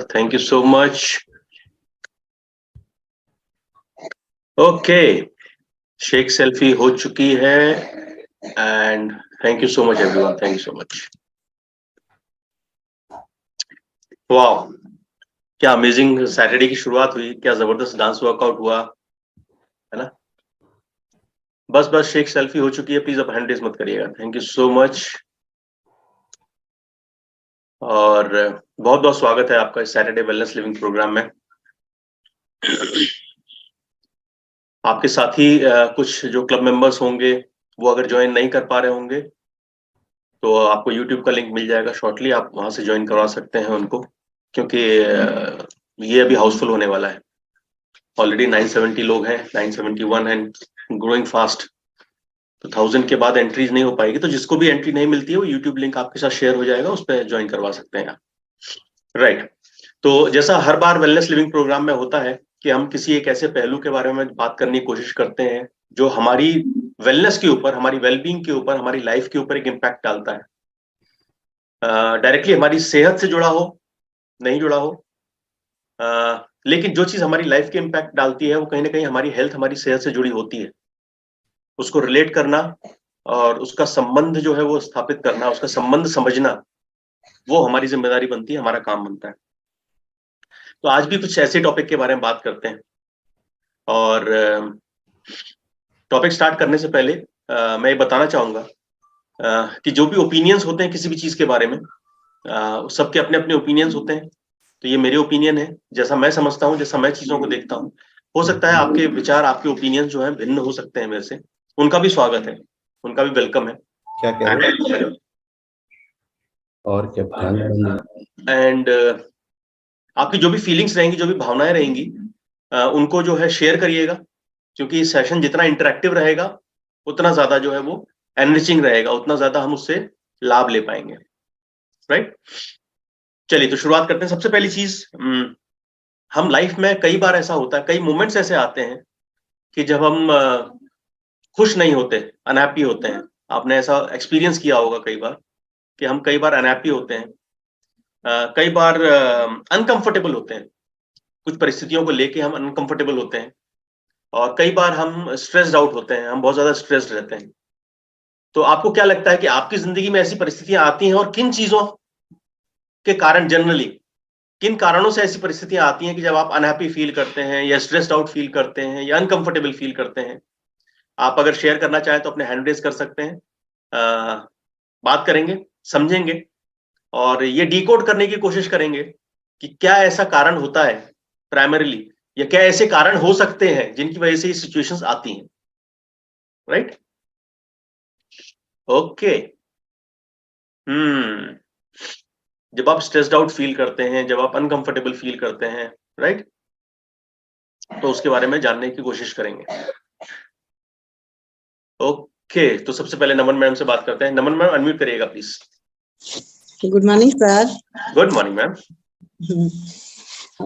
Thank you so much. Okay, shake selfie हो चुकी है and thank you so much everyone. Thank you so much. Wow, क्या amazing Saturday की शुरुआत हुई, क्या जबरदस्त डांस वर्कआउट हुआ है ना। बस शेक सेल्फी हो चुकी है, प्लीज अब हैंड रेज मत करिएगा। थैंक यू सो मच और बहुत बहुत स्वागत है आपका इस सैटरडे वेलनेस लिविंग प्रोग्राम में। आपके साथी कुछ जो क्लब मेंबर्स होंगे वो अगर ज्वाइन नहीं कर पा रहे होंगे तो आपको यूट्यूब का लिंक मिल जाएगा शॉर्टली, आप वहां से ज्वाइन करवा सकते हैं उनको, क्योंकि ये अभी हाउसफुल होने वाला है। ऑलरेडी 970 लोग हैं, 971 एंड ग्रोइंग फास्ट। तो 1000 के बाद एंट्रीज नहीं हो पाएगी, तो जिसको भी एंट्री नहीं मिलती है वो यूट्यूब लिंक आपके साथ शेयर हो जाएगा, उस पर ज्वाइन करवा सकते हैं आप। राइट, तो जैसा हर बार वेलनेस लिविंग प्रोग्राम में होता है कि हम किसी एक ऐसे पहलू के बारे में बात करने की कोशिश करते हैं जो हमारी वेलनेस के ऊपर, हमारी वेलबींग के ऊपर, हमारी लाइफ के ऊपर एक इम्पैक्ट डालता है। डायरेक्टली हमारी सेहत से जुड़ा हो, नहीं जुड़ा हो, लेकिन जो चीज हमारी लाइफ के इम्पैक्ट डालती है वो कहीं ना कहीं हमारी हेल्थ, हमारी सेहत से जुड़ी होती है। उसको रिलेट करना और उसका संबंध जो है वो स्थापित करना, उसका संबंध समझना, वो हमारी जिम्मेदारी बनती है, हमारा काम बनता है। तो आज भी कुछ ऐसे टॉपिक के बारे में बात करते हैं। और टॉपिक स्टार्ट करने से पहले मैं ये बताना चाहूंगा कि जो भी ओपिनियंस होते हैं किसी भी चीज के बारे में, सबके अपने अपने ओपिनियंस होते हैं। तो ये मेरे ओपिनियन है, जैसा मैं समझता हूँ, जैसा मैं चीजों को देखता हूँ। हो सकता है आपके विचार, आपके ओपिनियन जो है भिन्न हो सकते हैं मेरे से, उनका भी स्वागत है, उनका भी वेलकम है। क्या कह रहे हैं? और क्या एंड आपकी जो भी फीलिंग्स रहेंगी, जो भी भावनाएं रहेंगी, उनको जो है शेयर करिएगा, क्योंकि सेशन जितना इंटरेक्टिव रहेगा उतना ज्यादा जो है वो एनरिचिंग रहेगा, उतना ज्यादा हम उससे लाभ ले पाएंगे। राइट, चलिए तो शुरुआत करते हैं। सबसे पहली चीज, हम लाइफ में कई बार ऐसा होता है, कई मोमेंट्स ऐसे आते हैं कि जब हम खुश नहीं होते, अनहैप्पी होते हैं। आपने ऐसा एक्सपीरियंस किया होगा कई बार कि हम कई बार अनहैप्पी होते हैं, कई बार अनकंफर्टेबल होते हैं, कुछ परिस्थितियों को लेके हम अनकंफर्टेबल होते हैं, और कई बार हम स्ट्रेस्ड आउट होते हैं, हम बहुत ज्यादा स्ट्रेस्ड रहते हैं। तो आपको क्या लगता है कि आपकी जिंदगी में ऐसी परिस्थितियां आती हैं, और किन चीजों के कारण, जनरली किन कारणों से ऐसी परिस्थितियां आती हैं कि जब आप अनहैप्पी फील करते हैं या स्ट्रेस्ड आउट फील करते हैं या अनकंफर्टेबल फील करते हैं? आप अगर शेयर करना चाहें तो अपने हैंड रेज कर सकते हैं। बात करेंगे, समझेंगे और ये डिकोड करने की कोशिश करेंगे कि क्या ऐसा कारण होता है प्राइमरीली, या क्या ऐसे कारण हो सकते हैं जिनकी वजह से ये सिचुएशंस आती हैं। Right, okay. जब आप स्ट्रेस्ड आउट फील करते हैं, जब आप अनकंफर्टेबल फील करते हैं, राइट, तो उसके बारे में जानने की कोशिश करेंगे। ओके, तो सबसे पहले नमन मैम से बात करते हैं। नमन मैम अनम्यूट करिएगा please. Good morning sir. Good morning ma'am.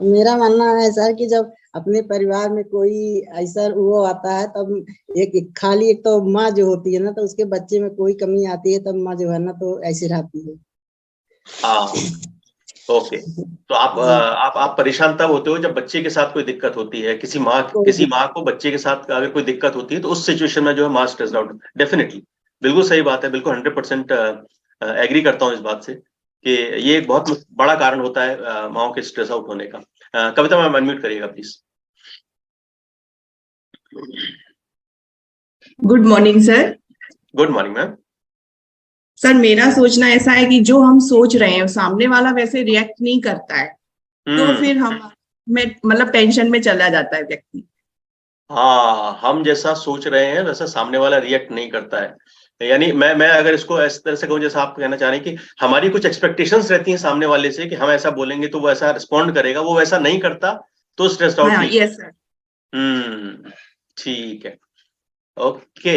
मेरा मानना है सर कि जब अपने परिवार में कोई ऐसा वो आता है तब एक खाली, एक तो माँ जो होती है ना, तो उसके बच्चे में कोई कमी आती है तब माँ जो है ना तो ऐसी रहती है। ओके, तो आप परेशान तब होते हो जब बच्चे के साथ कोई दिक्कत होती है। किसी माँ को बच्चे के साथ अगर कोई दिक्कत होती है तो उस सिचुएशन में जो है माँ स्ट्रेस्ड आउट। डेफिनेटली, बिल्कुल सही बात है, बिल्कुल 100% एग्री करता हूँ इस बात से कि ये एक बहुत बड़ा कारण होता है माओ के स्ट्रेस आउट होने का। कविता मैम अनम्यूट करिएगा please. Good morning sir. Good morning ma'am. Sir मेरा सोचना ऐसा है कि जो हम सोच रहे हैं सामने वाला वैसे रिएक्ट नहीं करता है, तो फिर हम मतलब टेंशन में चला जाता है व्यक्ति। हाँ, हम जैसा सोच रहे हैं वैसा सामने वाला रिएक्ट नहीं करता है। यानी मैं अगर इसको इस तरह से कहूँ, जैसा आप कहना चाह रहे हैं कि हमारी कुछ एक्सपेक्टेशंस रहती हैं सामने वाले से कि हम ऐसा बोलेंगे तो वो ऐसा रिस्पॉन्ड करेगा, वो वैसा नहीं करता तो stressed out feel. Yes sir. ठीक है, ओके,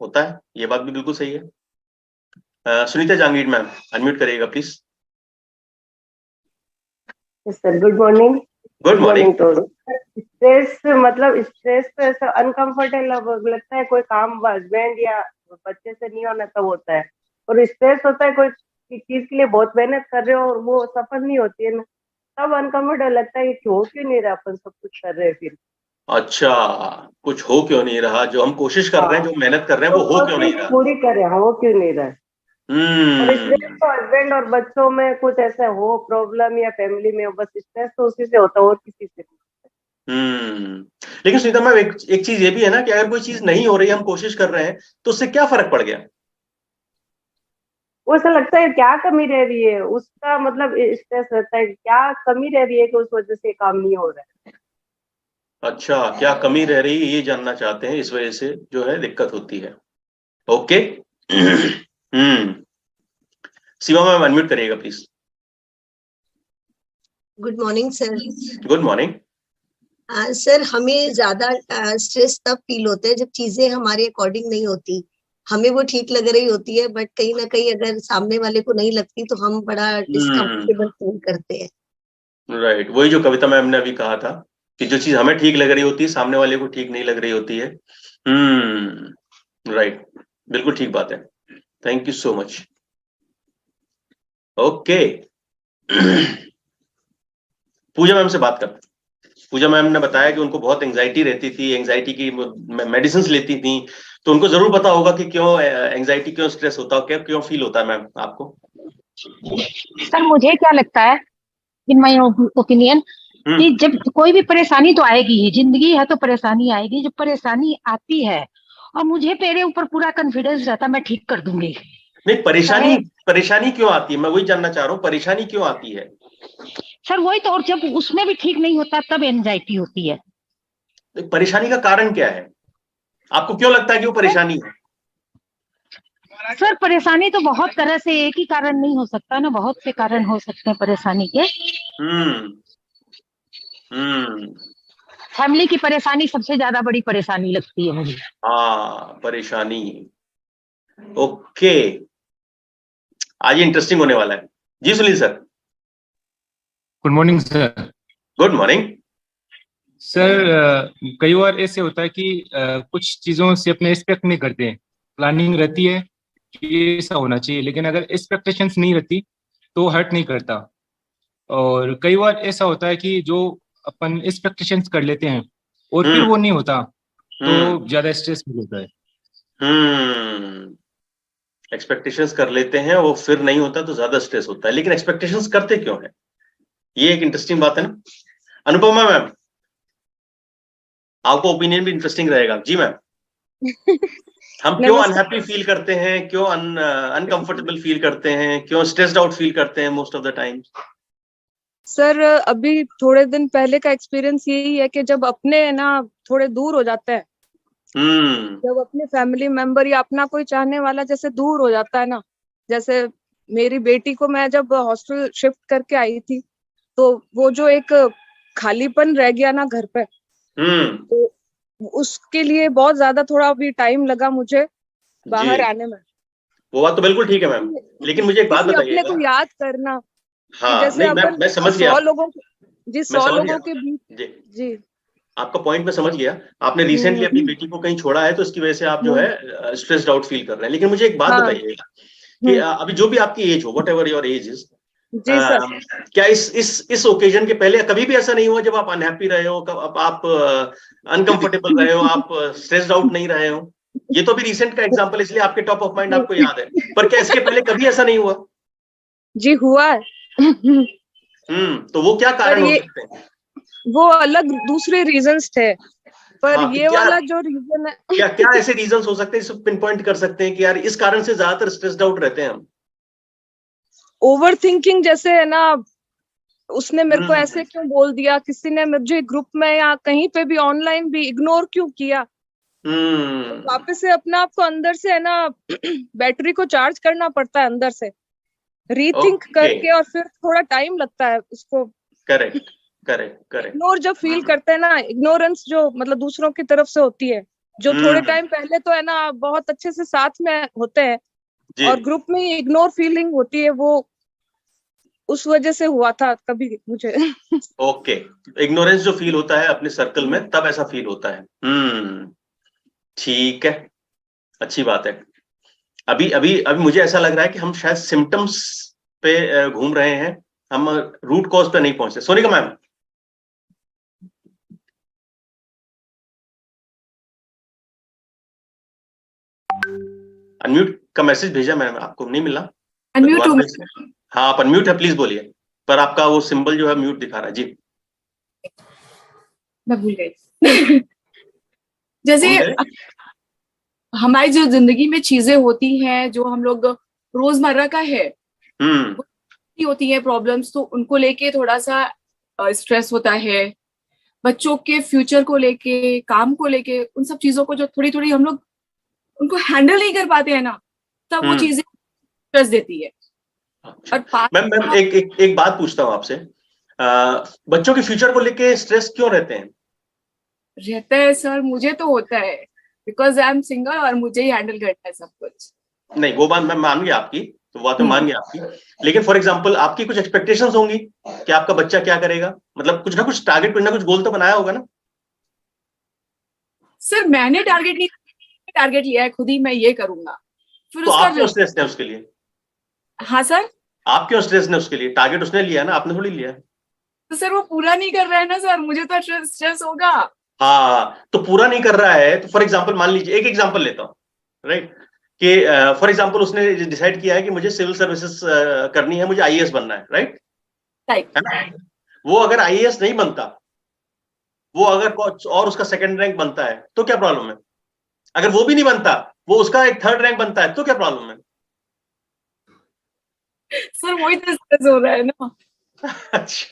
होता है, ये बात भी बिल्कुल सही है। सुनीता जांगीर मैम अनम्यूट करिएगा please. Sir good morning. Good morning. तो स्ट्रेस मतलब स्ट्रेस तो ऐसा अनकंफर्टेबल लगता है, कोई काम हस्बैंड या बच्चे से नहीं होना तब होता है, और स्ट्रेस होता है कोई चीज के लिए बहुत मेहनत कर रहे हो और वो सफल नहीं होती है ना, तब अनकंफर्टेबल लगता है कि हो क्यों नहीं रहा, अपन सब कुछ कर रहे हैं फिर। अच्छा, कुछ हो क्यों नहीं रहा, जो हम कोशिश कर रहे हैं, जो मेहनत कर रहे हैं, तो वो हो क्यों नहीं कोशिश रहा। पूरी करे, हो क्यों नहीं रहा। और स्ट्रेस हम्म तो हस्बैंड और बच्चों में कुछ ऐसा हो प्रॉब्लम या फैमिली में हो, बस स्ट्रेस तो उसी से होता है और किसी से नहीं। लेकिन सुनीता मैम, एक चीज ये भी है ना कि अगर कोई चीज नहीं हो रही, हम कोशिश कर रहे हैं, तो उससे क्या फर्क पड़ गया। वो ऐसा लगता है क्या कमी रह रही है, उसका मतलब स्ट्रेस रहता है क्या कमी रह रही है कि उस वजह से काम नहीं हो रहा है। अच्छा, क्या कमी रह रही है ये जानना चाहते हैं, इस वजह से जो है दिक्कत होती है। ओके। शिवा मैम अनम्यूट करिएगा please. Good morning sir. Good morning. Sir, हमें ज्यादा स्ट्रेस तब फील होता है जब चीजें हमारे अकॉर्डिंग नहीं होती। हमें वो ठीक लग रही होती है, बट कहीं ना कहीं अगर सामने वाले को नहीं लगती तो हम बड़ा डिस्कम्फर्टेबल फील करते हैं। राइट, वही जो कविता मैम ने अभी कहा था कि जो चीज हमें ठीक लग रही होती है, सामने वाले को ठीक नहीं लग रही होती है। राइट, बिल्कुल ठीक बात है। Thank you so much. Okay. Pooja ma'am से बात कर। पूजा मैम ने बताया कि उनको बहुत एंजाइटी रहती थी, एंजाइटी की मेडिसिन लेती थी, तो उनको जरूर पता होगा कि क्यों एंजाइटी, क्यों स्ट्रेस होता है, क्यों फील होता है मैम आपको। सर, मुझे क्या लगता है, इन माय ओपिनियन, कि जब कोई भी परेशानी तो आएगी ही, जिंदगी है तो परेशानी आएगी। जब परेशानी आती है और मुझे मेरे ऊपर पूरा कॉन्फिडेंस रहता, मैं ठीक कर दूंगी। नहीं, परेशानी क्यों आती है, मैं वही जानना चाह रहा हूँ, परेशानी क्यों आती है। सर वही तो, और जब उसमें भी ठीक नहीं होता तब एंजाइटी होती है। परेशानी का कारण क्या है, आपको क्यों लगता है कि वो परेशानी है। सर परेशानी तो बहुत तरह से, एक ही कारण नहीं हो सकता ना, बहुत से कारण हो सकते हैं परेशानी के। फैमिली की परेशानी सबसे ज्यादा बड़ी परेशानी लगती है मुझे। हाँ, परेशानी। ओके, आज ये इंटरेस्टिंग होने वाला है। जी Sunil sir. Good morning sir. Good morning sir, कई बार ऐसे होता है कि कुछ चीजों से अपने एक्सपेक्ट नहीं करते हैं। प्लानिंग रहती है कि ऐसा होना चाहिए, लेकिन अगर एक्सपेक्टेशंस नहीं रहती तो हर्ट नहीं करता। और कई बार ऐसा होता है कि जो अपन एक्सपेक्टेशंस कर लेते हैं और फिर वो नहीं होता, तो ज्यादा स्ट्रेस फील होता है। एक्सपेक्टेशंस कर लेते हैं, वो फिर नहीं होता तो ज्यादा स्ट्रेस होता है, लेकिन एक्सपेक्टेशंस करते क्यों है, ये एक इंटरेस्टिंग बात है ना। अनुपमा मैम, आपको ओपिनियन भी इंटरेस्टिंग रहेगा। जी मैम। हम क्यों अनहैप्पी फील करते हैं, क्यों अनकंफर्टेबल फील करते हैं, क्यों स्ट्रेस्ड आउट फील करते हैं most of the time. Sir अभी थोड़े दिन पहले का एक्सपीरियंस यही है कि जब अपने ना थोड़े दूर हो जाते हैं, जब अपने फैमिली मेंबर या अपना कोई चाहने वाला जैसे दूर हो जाता है ना, जैसे मेरी बेटी को मैं जब हॉस्टल शिफ्ट करके आई थी, तो वो जो एक खालीपन रह गया ना घर पे, तो उसके लिए बहुत ज्यादा थोड़ा अभी टाइम लगा मुझे बाहर आने में। वो बात तो बिल्कुल ठीक है मैम, लेकिन मुझे एक बात बताइएगा। अपने को याद करना, हाँ, जैसे नहीं, मैं समझ गया। 100 लोगों जी 100 लोगों के बीच। जी, आपका पॉइंट में समझ गया। आपने रिसेंटली अपनी बेटी को कहीं छोड़ा है, तो इसकी वजह से आप जो है स्ट्रेस्ड आउट फील कर रहे हैं। लेकिन मुझे एक बात बताइएगा कि अभी जो भी आपकी एज हो, what ever your age is, क्या इस ओकेजन के पहले कभी भी ऐसा नहीं हुआ जब आप अनहैप्पी रहे हो, आप अनकंफर्टेबल रहे हो, आप स्ट्रेस्ड आउट नहीं रहे हो। ये तो भी रिसेंट का एग्जांपल, इसलिए आपके टॉप ऑफ माइंड आपको याद है, पर क्या इसके पहले कभी ऐसा नहीं हुआ। जी हुआ है। तो वो क्या कारण हो सकते हैं। वो अलग दूसरे रीजंस थे, पर ये वाला जो रीजन है क्या ऐसे रीजंस हो सकते हैं जिसे पिन पॉइंट कर सकते हैं कि यार इस कारण से ज्यादातर स्ट्रेस्ड आउट रहते हैं हम। ओवर थिंकिंग जैसे है ना, उसने मेरे को ऐसे क्यों बोल दिया, किसी ने मुझे ग्रुप में या कहीं पे भी ऑनलाइन भी इग्नोर क्यों किया। वापस से अपना आप को अंदर से है ना बैटरी को चार्ज करना पड़ता है अंदर से, रीथिंक करके, और फिर थोड़ा टाइम लगता है उसको। करेक्ट। इग्नोर जब फील करते हैं ना, इग्नोरेंस जो मतलब दूसरों की तरफ से होती है, जो थोड़े टाइम पहले तो है ना बहुत अच्छे से साथ में होते हैं, और ग्रुप में इग्नोर फीलिंग होती है, वो उस वजह से हुआ था कभी मुझे। ओके, इग्नोरेंस जो फील होता है अपने सर्कल में, तब ऐसा फील होता है। ठीक है, अच्छी बात है। अभी अभी अभी मुझे ऐसा लग रहा है कि हम शायद सिम्टम्स पे घूम रहे हैं, हम रूट कॉज पे नहीं पहुंचे। सोनिका मैम, अनम्यूट का मैसेज भेजा मैंने, आपको नहीं मिला? अनम्यूट हूँ। हाँ, आप अनम्यूट है, प्लीज बोलिए, पर आपका वो सिंबल जो है म्यूट दिखा रहा है। जी, मैं भूल गई। जैसे हमारी जो जिंदगी में चीजें होती हैं जो हम लोग रोजमर्रा का है, होती है प्रॉब्लम्स, तो उनको लेके थोड़ा सा स्ट्रेस होता है। बच्चों के फ्यूचर को लेके, काम को लेके, उन सब चीजों को जो थोड़ी थोड़ी हम लोग उनको हैंडल नहीं कर पाते हैं ना, तब वो चीजें स्ट्रेस देती है। और मैम एक बात पूछता हूँ आपसे, बच्चों के फ्यूचर को लेके स्ट्रेस क्यों रहते हैं? रहता है सर, मुझे तो होता है, बिकॉज आई एम सिंगल और मुझे ही हैंडल करना है सब कुछ। नहीं, वो बात मैं मान गया आपकी, तो बात मैं मान गया आपकी, लेकिन फॉर एग्जांपल आपकी कुछ एक्सपेक्टेशंस होंगी कि आपका बच्चा क्या करेगा, मतलब कुछ ना कुछ टारगेट, कुछ ना कुछ गोल तो बनाया होगा ना? सर मैंने टारगेट लिया है खुद ही, मैं ये करूंगा, फिर तो उसका आप क्यों स्ट्रेस है उसके लिए? हाँ सर, आप क्यों स्ट्रेस है उसके लिए? टारगेट उसने लिया ना, आपने थोड़ी लिया। तो सर वो पूरा नहीं कर रहा है ना सर, मुझे तो स्ट्रेस होगा। हाँ, तो पूरा नहीं कर रहा है तो फॉर एग्जाम्पल मान लीजिए, एक एग्जाम्पल लेता हूँ, राइट, कि फॉर एग्जाम्पल उसने डिसाइड किया है कि मुझे सिविल सर्विसेज करनी है, मुझे आईएएस बनना है, राइट? है ना? वो अगर आईएएस नहीं बनता, वो अगर और उसका सेकंड रैंक बनता है तो क्या प्रॉब्लम है? अगर वो भी नहीं बनता, वो उसका एक थर्ड रैंक बनता है तो क्या प्रॉब्लम है? सर वही तो स्ट्रेस हो रहा है ना। अच्छा,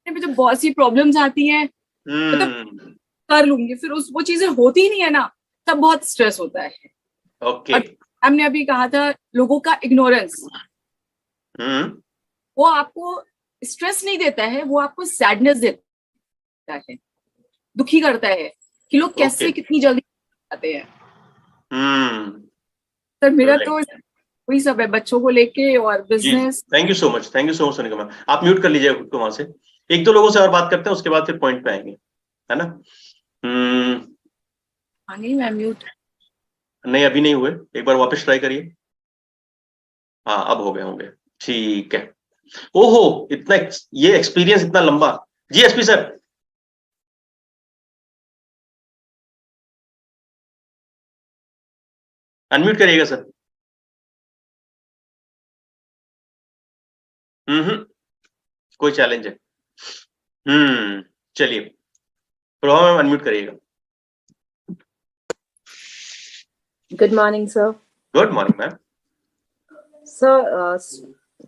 जो बहुत सी प्रॉब्लम्स आती हैं, मतलब कर लूंगी, फिर वो चीजें होती नहीं है ना, तब बहुत स्ट्रेस होता है। ओके। हमने अभी कहा था लोगों का इग्नोरेंस, वो आपको स्ट्रेस नहीं देता है, वो आपको सैडनेस देता है, दुखी करता है कि लोग कैसे कितनी जल्दी आते हैं। सर मेरा तो वही सब है, बच्चों को लेके और business. Thank you so much Sonika ma'am. आप म्यूट कर लीजिए खुद को वहां से, एक दो लोगों से और बात करते हैं, उसके बाद फिर पॉइंट पे आएंगे, है ना? नहीं मैं म्यूट नहीं, अभी नहीं हुए, एक बार वापस ट्राई करिए। हाँ, अब हो गए होंगे, ठीक है। ओहो, इतना ये एक्सपीरियंस इतना लंबा। जी एसपी सर, अनम्यूट करिएगा सर। कोई चैलेंज है? चलिए, प्रभा मैम अनम्यूट करिएगा। Good morning sir. Good morning ma'am. Sir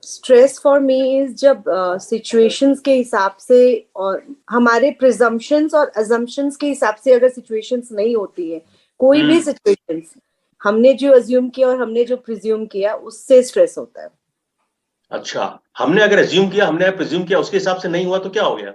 stress for me is जब सिचुएशंस के हिसाब से और हमारे प्रिजम्पशंस और अजम्पशंस के हिसाब से अगर सिचुएशंस नहीं होती है, कोई भी सिचुएशंस हमने जो अज्यूम किया और हमने जो प्रिज्यूम किया उससे स्ट्रेस होता है। अच्छा, हमने अगर अज्यूम किया, हमने प्रिज्यूम किया, उसके हिसाब से नहीं हुआ तो क्या हो गया?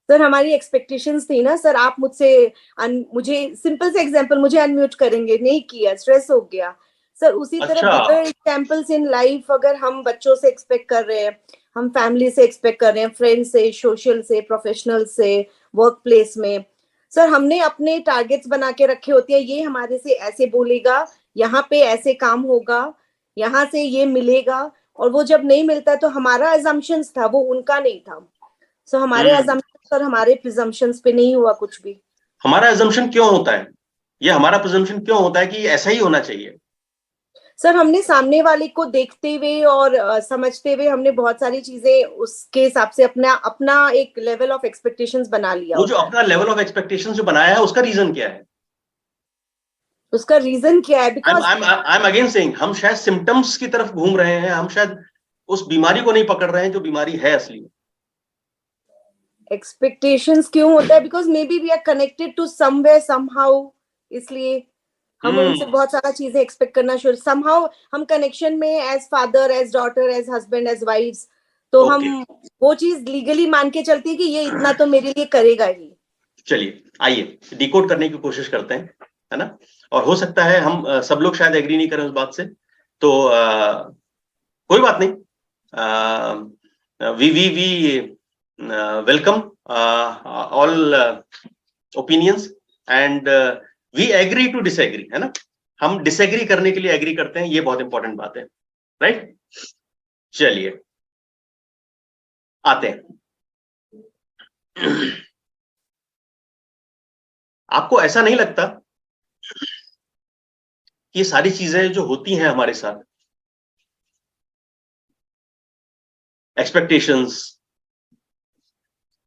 सर हमारी एक्सपेक्टेशंस थी ना सर, आप मुझसे मुझे सिंपल से एग्जांपल, मुझे अनम्यूट करेंगे, नहीं किया, स्ट्रेस हो गया सर। उसी तरह बिगर एग्जांपल्स इन लाइफ अगर हम बच्चों से एक्सपेक्ट कर रहे हैं, हम फैमिली से एक्सपेक्ट कर रहे हैं, फ्रेंड्स से, सोशल से, प्रोफेशनल से, वर्क प्लेस में, सर हमने अपने टारगेट्स बना के रखे होते हैं, ये हमारे से ऐसे बोलेगा, यहाँ पे ऐसे काम होगा, यहाँ से ये मिलेगा, और वो जब नहीं मिलता तो हमारा अजम्पशंस था, वो उनका नहीं था। सो हमारे अजम्पशंस और हमारे प्रिजम्पशंस पे नहीं हुआ कुछ भी। हमारा अजम्पशन क्यों होता है? ये हमारा प्रिजम्पशन क्यों होता है कि ऐसा ही होना चाहिए? सर हमने सामने वाले को देखते हुए और समझते हुए हमने बहुत सारी चीजें उसके हिसाब से अपना एक लेवल ऑफ एक्सपेक्टेशंस बना लिया। वो जो अपना लेवल ऑफ एक्सपेक्टेशंस जो बनाया है, उसका रीजन क्या है? उसका रीजन क्या है? Because I am again saying, हम शायद सिम्टम्स की तरफ घूम रहे हैं, हम शायद उस बीमारी को नहीं पकड़ रहे हैं जो बीमारी है असली। एक्सपेक्टेशंस क्यों होता है? Because maybe we are connected to somewhere somehow, इसलिए हम उनसे बहुत सारा चीजें एक्सपेक्ट करना शुरू, समहाउ हम कनेक्शन में as father, as daughter, as husband, as wives, तो हम वो चीज लीगली मान के चलती है कि ये इतना तो मेरे लिए करेगा ही। चलिए आइए डिकोड करने की कोशिश करते हैं, है ना? और हो सकता है हम सब लोग शायद एग्री नहीं करें उस बात से, तो कोई बात नहीं, we welcome all opinions and we agree to disagree, है ना? हम डिसएग्री करने के लिए एग्री करते हैं, ये बहुत इंपॉर्टेंट बात है, राइट। चलिए आते हैं। आपको ऐसा नहीं लगता कि ये सारी चीजें जो होती हैं हमारे साथ, एक्सपेक्टेशंस,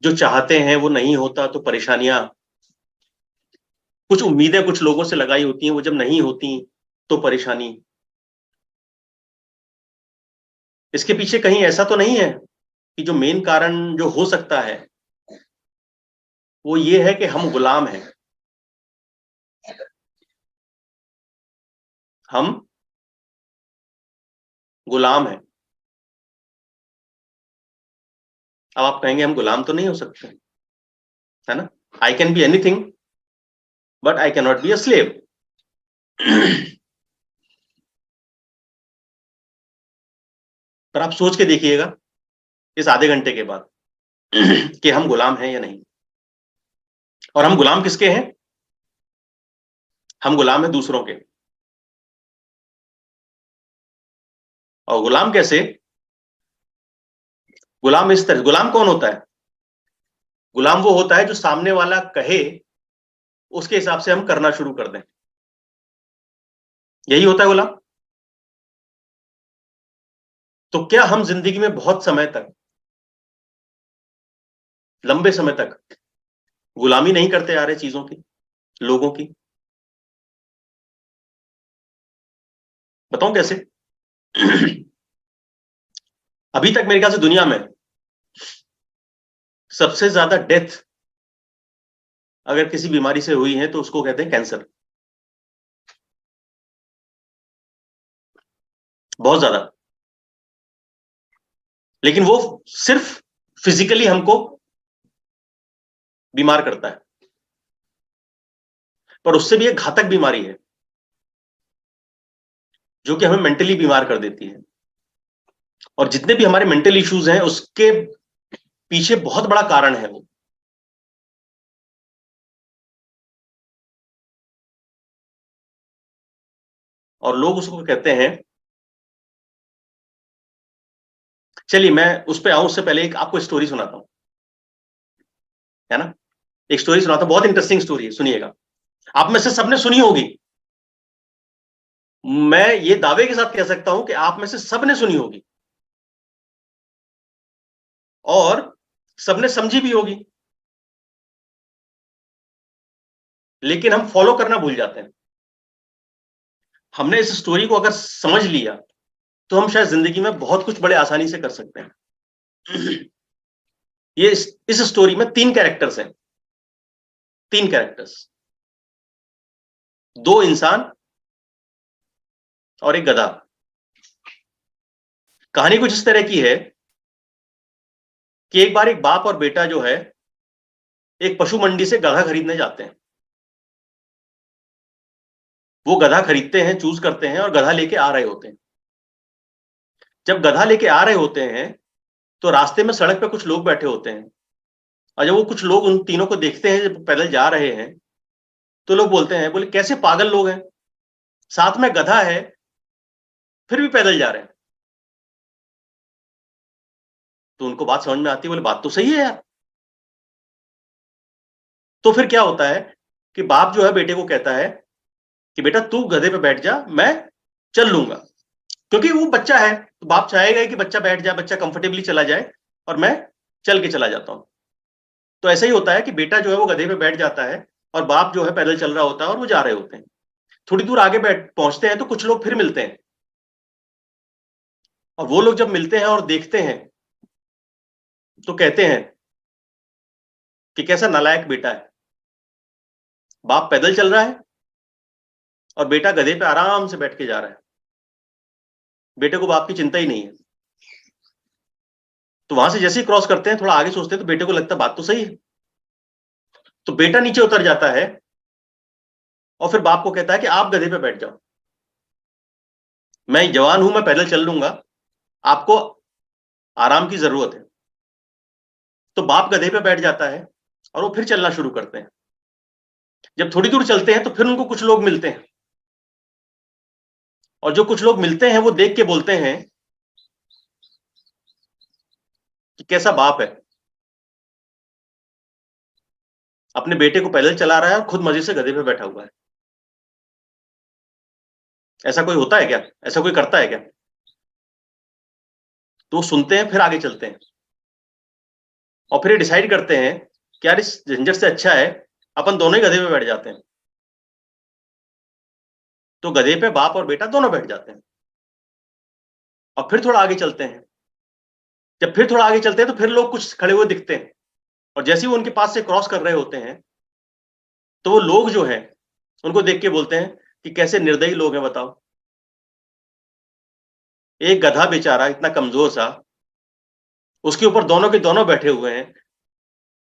जो चाहते हैं वो नहीं होता तो परेशानियां, कुछ उम्मीदें कुछ लोगों से लगाई होती हैं, वो जब नहीं होती तो परेशानी, इसके पीछे कहीं ऐसा तो नहीं है कि जो मेन कारण जो हो सकता है वो ये है कि हम गुलाम हैं, हम गुलाम हैं। अब आप कहेंगे हम गुलाम तो नहीं हो सकते, है ना। I can be anything but I can not be a slave. पर आप सोच के देखिएगा इस आधे घंटे के बाद कि हम गुलाम हैं या नहीं। और हम गुलाम किसके हैं? हम गुलाम हैं दूसरों के। और गुलाम कैसे? गुलाम इस तरह, गुलाम कौन होता है? गुलाम वो होता है जो सामने वाला कहे उसके हिसाब से हम करना शुरू कर दें, यही होता है गुलाम। तो क्या हम जिंदगी में बहुत समय तक, लंबे समय तक गुलामी नहीं करते आ रहे चीजों की, लोगों की? बताऊं कैसे? अभी तक मेरे ख्याल से दुनिया में सबसे ज्यादा डेथ अगर किसी बीमारी से हुई है तो उसको कहते हैं कैंसर। बहुत ज्यादा। लेकिन वो सिर्फ फिजिकली हमको बीमार करता है, पर उससे भी एक घातक बीमारी है जो कि हमें मेंटली बीमार कर देती है। और जितने भी हमारे मेंटल इश्यूज हैं उसके पीछे बहुत बड़ा कारण है वो, और लोग उसको कहते हैं, चलिए मैं उस पर आऊं उससे पहले एक आपको स्टोरी सुनाता हूं, है ना। एक स्टोरी सुनाता हूं, बहुत इंटरेस्टिंग स्टोरी है, सुनिएगा। आप में से सबने सुनी होगी, मैं ये दावे के साथ कह सकता हूं कि आप में से सबने सुनी होगी और सबने समझी भी होगी, लेकिन हम फॉलो करना भूल जाते हैं। हमने इस स्टोरी को अगर समझ लिया तो हम शायद जिंदगी में बहुत कुछ बड़े आसानी से कर सकते हैं। ये इस स्टोरी में 3 कैरेक्टर्स हैं, 3 कैरेक्टर्स, 2 इंसान और एक गधा। कहानी कुछ इस तरह की है कि एक बार एक बाप और बेटा जो है एक पशु मंडी से गधा खरीदने जाते हैं। वो गधा खरीदते हैं, चूज करते हैं और गधा लेके आ रहे होते हैं। जब गधा लेके आ रहे होते हैं तो रास्ते में सड़क पे कुछ लोग बैठे होते हैं, और जब वो कुछ लोग उन तीनों को देखते हैं जब पैदल जा रहे हैं तो लोग बोलते हैं, बोले कैसे पागल लोग हैं, साथ में गधा है फिर भी पैदल जा रहे हैं। तो उनको बात समझ में आती है, बोले बात तो सही है यार। तो फिर क्या होता है कि बाप जो है बेटे को कहता है कि बेटा तू गधे पे बैठ जा, मैं चल लूंगा, क्योंकि वो बच्चा है तो बाप चाहेगा कि बच्चा बैठ जाए, बच्चा कंफर्टेबली चला जाए और मैं चल के चला जाता हूं। तो ऐसा ही होता है कि बेटा जो है वो गधे पे बैठ जाता है और बाप जो है पैदल चल रहा होता है और वो जा रहे होते हैं। थोड़ी दूर आगे पहुंचते हैं तो कुछ लोग फिर मिलते हैं, और वो लोग जब मिलते हैं और देखते हैं तो कहते हैं कि कैसा नालायक बेटा है, बाप पैदल चल रहा है और बेटा गधे पे आराम से बैठ के जा रहा है, बेटे को बाप की चिंता ही नहीं है। तो वहां से जैसे ही क्रॉस करते हैं, थोड़ा आगे सोचते हैं तो बेटे को लगता है बात तो सही है। तो बेटा नीचे उतर जाता है और फिर बाप को कहता है कि आप गधे पे बैठ जाओ, मैं जवान हूं, मैं पैदल चल लूंगा, आपको आराम की जरूरत है। तो बाप गधे पे बैठ जाता है और वो फिर चलना शुरू करते हैं। जब थोड़ी दूर चलते हैं तो फिर उनको कुछ लोग मिलते हैं और जो कुछ लोग मिलते हैं वो देख के बोलते हैं कि कैसा बाप है, अपने बेटे को पैदल चला रहा है और खुद मजे से गधे पे बैठा हुआ है। ऐसा कोई होता है क्या? ऐसा कोई करता है क्या? तो वो सुनते हैं, फिर आगे चलते हैं और फिर डिसाइड करते हैं कि यार इस झंझट से अच्छा है अपन दोनों ही गधे पे बैठ जाते हैं। तो गधे पे बाप और बेटा दोनों बैठ जाते हैं और फिर थोड़ा आगे चलते हैं। जब फिर थोड़ा आगे चलते हैं तो फिर लोग कुछ खड़े हुए दिखते हैं और जैसे ही वो उनके पास से क्रॉस कर रहे होते हैं तो वो लोग जो हैं उनको देख के बोलते हैं कि कैसे निर्दयी लोग हैं बताओ। एक गधा बेचारा इतना कमजोर सा, उसके ऊपर दोनों के दोनों बैठे हुए हैं।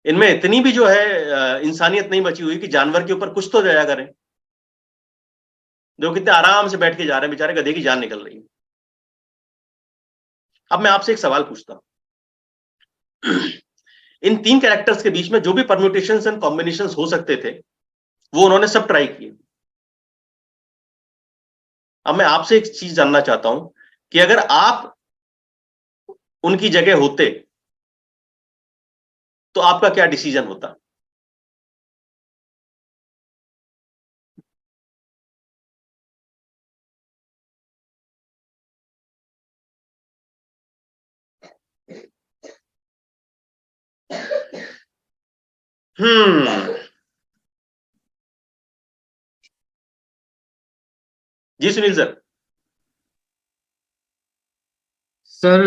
इनमें इतनी भी जो है इंसानियत नहीं बची हुई कि जानवर के ऊपर कुछ तो दया करें। जो कितने आराम से बैठ के जा रहे हैं, बेचारे गधे की जान निकल रही है। अब मैं आपसे एक सवाल पूछता हूं, इन तीन कैरेक्टर्स के बीच में जो भी परम्यूटेशंस एंड कॉम्बिनेशंस हो सकते थे वो उन्होंने सब ट्राई किए। अब मैं आपसे एक चीज जानना चाहता हूं कि अगर आप उनकी जगह होते तो आपका क्या डिसीजन होता? जी सुनील सर। सर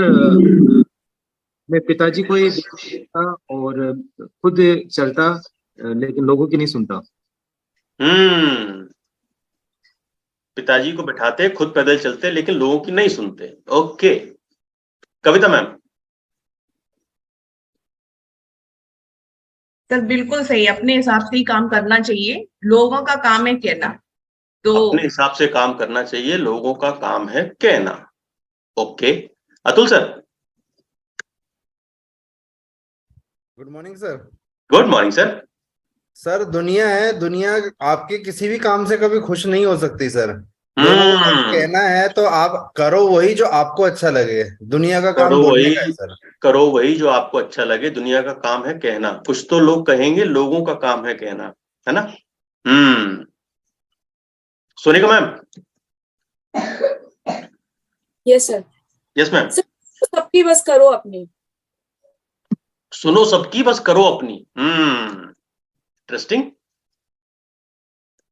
मैं पिताजी को ही देखता और खुद चलता, लेकिन लोगों की नहीं सुनता। पिताजी को बिठाते, खुद पैदल चलते, लेकिन लोगों की नहीं सुनते। ओके, कविता मैम। सर बिल्कुल सही, अपने हिसाब से ही काम करना चाहिए, लोगों का काम है कहना। तो अपने हिसाब से काम करना चाहिए, लोगों का काम है कहना। Okay, Atul sir. Good morning sir. Good morning sir. Sir दुनिया है, दुनिया आपके किसी भी काम से कभी खुश नहीं हो सकती सर। लोगों का कहना है तो आप करो वही जो आपको अच्छा लगे। दुनिया का काम बोलने का है सर। करो वही जो आपको अच्छा लगे, दुनिया का काम है कहना। कुछ तो लोग कहेंगे, लोगों का काम है कहना, है ना? Sonika ma'am. Yes sir. Yes ma'am. सबकी बस करो अपनी। सुनो सबकी बस करो अपनी। Interesting.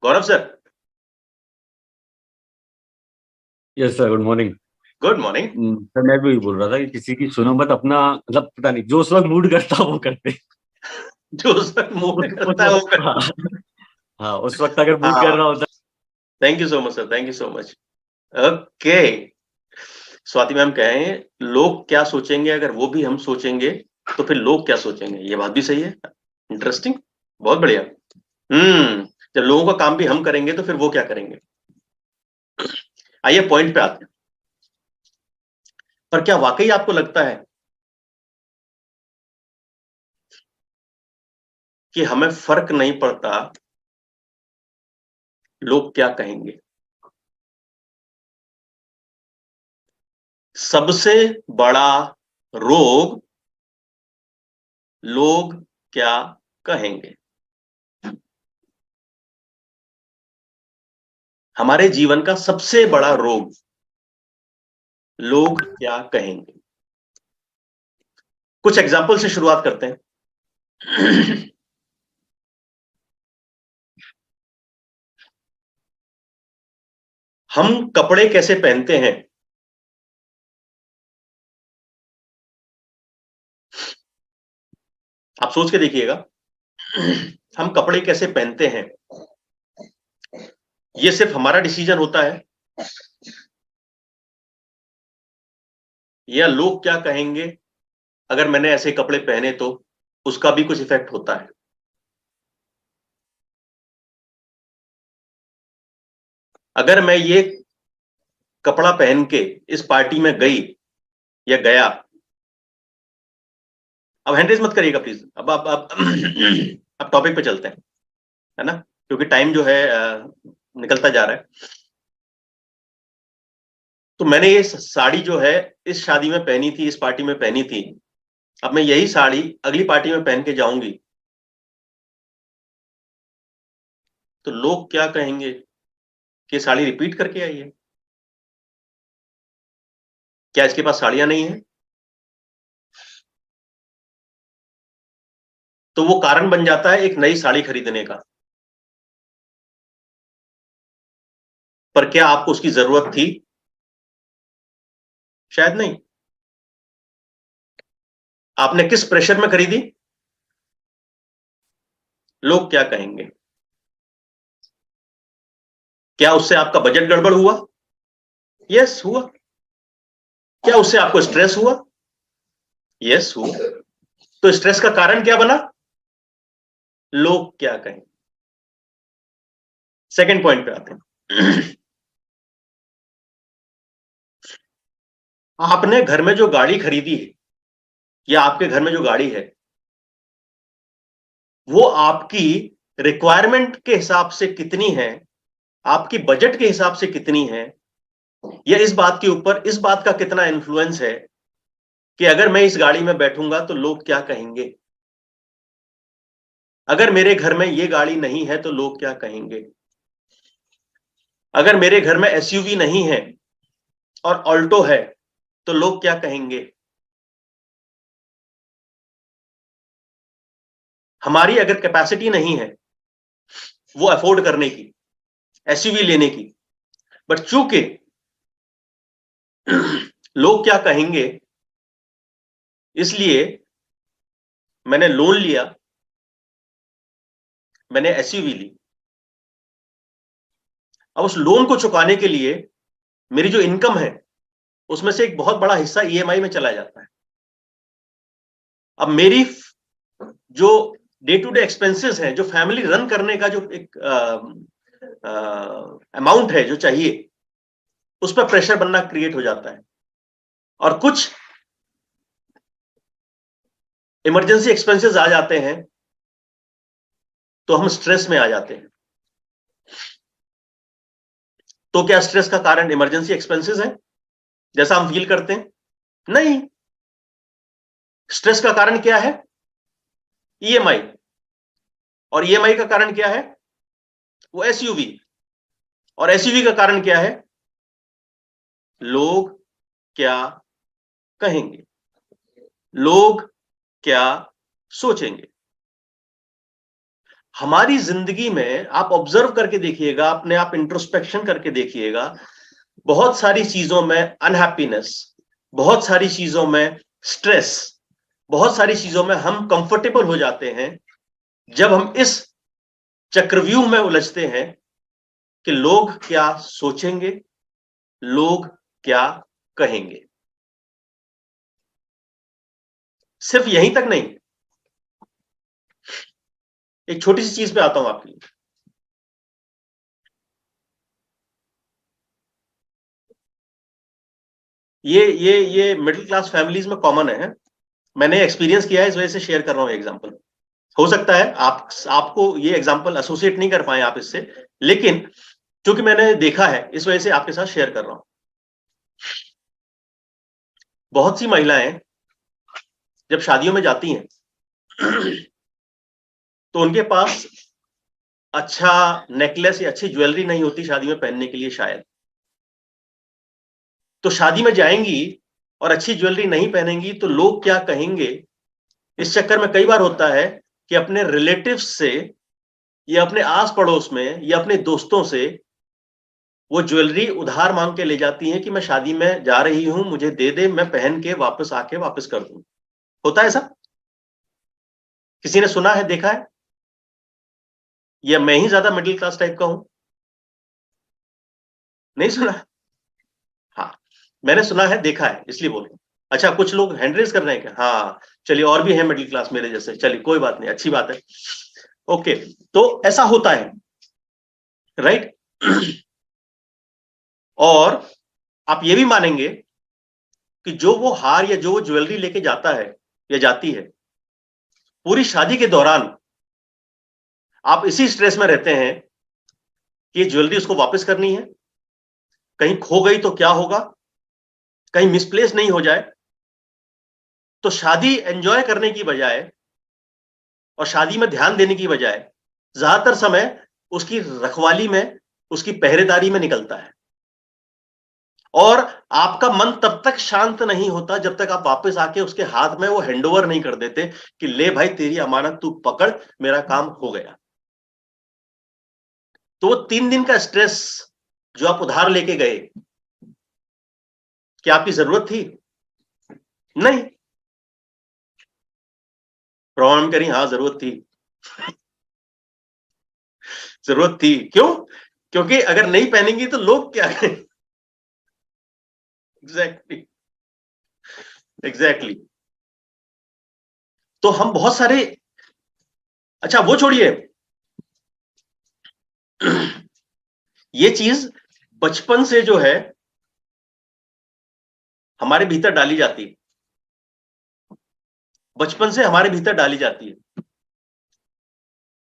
Gaurav sir. Yes sir, good morning. Good morning sir. मैं भी बोल रहा था कि किसी की सुनो मत, अपना मतलब पता नहीं जो उस वक्त मूड करता वो करते। जो उस वक्त मूड करता है वो करते। हाँ, उस वक्त अगर मूड कर रहा होता। Thank you so much sir, thank you so much. Okay, Swati ma'am कहें लोग क्या सोचेंगे अगर वो भी हम सोचेंगे तो फिर लोग क्या सोचेंगे। ये बात भी सही है, इंटरेस्टिंग, बहुत बढ़िया। जब लोगों का काम भी हम करेंगे तो फिर वो क्या करेंगे। आइए पॉइंट पे आते हैं। पर क्या वाकई आपको लगता है कि हमें फर्क नहीं पड़ता लोग क्या कहेंगे? सबसे बड़ा रोग लोग क्या कहेंगे। हमारे जीवन का सबसे बड़ा रोग लोग क्या कहेंगे। कुछ एग्जाम्पल से शुरुआत करते हैं। हम कपड़े कैसे पहनते हैं, आप सोच के देखिएगा। हम कपड़े कैसे पहनते हैं ये सिर्फ हमारा डिसीजन होता है या लोग क्या कहेंगे अगर मैंने ऐसे कपड़े पहने तो उसका भी कुछ इफेक्ट होता है। अगर मैं ये कपड़ा पहन के इस पार्टी में गई या गया, अब हैंडरेज मत करिएगा प्लीज। अब टॉपिक पे चलते हैं, है ना, क्योंकि टाइम जो है निकलता जा रहा है। तो मैंने ये साड़ी जो है इस शादी में पहनी थी, इस पार्टी में पहनी थी, अब मैं यही साड़ी अगली पार्टी में पहन के जाऊंगी तो लोग क्या कहेंगे कि साड़ी रिपीट करके आई है, क्या इसके पास साड़ियां नहीं है? तो वो कारण बन जाता है एक नई साड़ी खरीदने का। पर क्या आपको उसकी जरूरत थी? शायद नहीं। आपने किस प्रेशर में खरीदी? लोग क्या कहेंगे? क्या उससे आपका बजट गड़बड़ हुआ? यस हुआ। क्या उससे आपको स्ट्रेस हुआ? यस हुआ। तो स्ट्रेस का कारण क्या बना? लोग क्या कहेंगे। सेकंड पॉइंट पे आते हैं। आपने घर में जो गाड़ी खरीदी है या आपके घर में जो गाड़ी है वो आपकी रिक्वायरमेंट के हिसाब से कितनी है, आपकी बजट के हिसाब से कितनी है, या इस बात के ऊपर इस बात का कितना इन्फ्लुएंस है कि अगर मैं इस गाड़ी में बैठूंगा तो लोग क्या कहेंगे, अगर मेरे घर में ये गाड़ी नहीं है तो लोग क्या कहेंगे, अगर मेरे घर में एसयूवी नहीं है और ऑल्टो है तो लोग क्या कहेंगे। हमारी अगर कैपेसिटी नहीं है वो अफोर्ड करने की, एसयूवी लेने की, बट चूंकि लोग क्या कहेंगे इसलिए मैंने लोन लिया, मैंने एसयूवी ली। अब उस लोन को चुकाने के लिए मेरी जो इनकम है उसमें से एक बहुत बड़ा हिस्सा ईएमआई में चला जाता है। अब मेरी जो डे टू डे एक्सपेंसेस हैं, जो फैमिली रन करने का जो एक अमाउंट है जो चाहिए, उस पर प्रेशर बनना क्रिएट हो जाता है और कुछ इमरजेंसी एक्सपेंसेस आ जाते हैं तो हम स्ट्रेस में आ जाते हैं। तो क्या स्ट्रेस का कारण इमरजेंसी एक्सपेंसेस है जैसा हम फील करते हैं? नहीं। स्ट्रेस का कारण क्या है? ईएमआई। और ईएमआई का कारण क्या है? वो एसयूवी। और एसयूवी का कारण क्या है? लोग क्या कहेंगे, लोग क्या सोचेंगे। हमारी जिंदगी में आप ऑब्जर्व करके देखिएगा, अपने आप इंट्रोस्पेक्शन करके देखिएगा, बहुत सारी चीजों में अनहैप्पीनेस, बहुत सारी चीजों में स्ट्रेस, बहुत सारी चीजों में हम कंफर्टेबल हो जाते हैं जब हम इस चक्रव्यूह में उलझते हैं कि लोग क्या सोचेंगे, लोग क्या कहेंगे। सिर्फ यहीं तक नहीं, एक छोटी सी चीज पे आता हूं आपके लिए। ये मिडिल क्लास फैमिलीज में कॉमन है। मैंने एक्सपीरियंस किया है, इस वजह से शेयर कर रहा हूं एग्जांपल। हो सकता है आपको ये एग्जांपल एसोसिएट नहीं कर पाए आप इससे, लेकिन क्योंकि मैंने देखा है इस वजह से आपके साथ शेयर कर रहा हूं। बहुत सी महिलाएं जब शादियों में जाती हैं तो उनके पास अच्छा नेकलेस या अच्छी ज्वेलरी नहीं होती शादी में पहनने के लिए शायद। तो शादी में जाएंगी और अच्छी ज्वेलरी नहीं पहनेंगी तो लोग क्या कहेंगे, इस चक्कर में कई बार होता है कि अपने रिलेटिव्स से या अपने आस पड़ोस में या अपने दोस्तों से वो ज्वेलरी उधार मांग के ले जाती हैं कि मैं शादी में जा रही हूं, मुझे दे दे, मैं पहन के वापस आके वापस कर दूं। होता है ऐसा? किसी ने सुना है, देखा है? या मैं ही ज्यादा मिडिल क्लास टाइप का हूं? नहीं सुना? हाँ, मैंने सुना है, देखा है, इसलिए बोल रहा हूं। अच्छा, कुछ लोग हैंड रेज कर रहे हैं क्या? हाँ चलिए, और भी है मिडिल क्लास मेरे जैसे, चलिए कोई बात नहीं, अच्छी बात है। ओके, तो ऐसा होता है, राइट? और आप ये भी मानेंगे कि जो वो हार या जो वो ज्वेलरी लेके जाता है या जाती है, पूरी शादी के दौरान आप इसी स्ट्रेस में रहते हैं कि ये ज्वेलरी उसको वापस करनी है, कहीं खो गई तो क्या होगा, कहीं मिसप्लेस नहीं हो जाए, तो शादी एंजॉय करने की बजाय और शादी में ध्यान देने की बजाय ज्यादातर समय उसकी रखवाली में, उसकी पहरेदारी में निकलता है। और आपका मन तब तक शांत नहीं होता जब तक आप वापस आके उसके हाथ में वो हैंडओवर नहीं कर देते कि ले भाई तेरी अमानत तू पकड़, मेरा काम हो गया। तो वो 3 दिन का स्ट्रेस जो आप उधार लेके गए, क्या आपकी जरूरत थी? नहीं। प्रॉब्लम करी, हाँ जरूरत थी। जरूरत थी। क्यों? क्योंकि अगर नहीं पहनेंगी तो लोग क्या कहेंगे? एग्जैक्टली। तो हम बहुत सारे, अच्छा वो छोड़िए, ये चीज बचपन से जो है हमारे भीतर डाली जाती है, बचपन से हमारे भीतर डाली जाती है।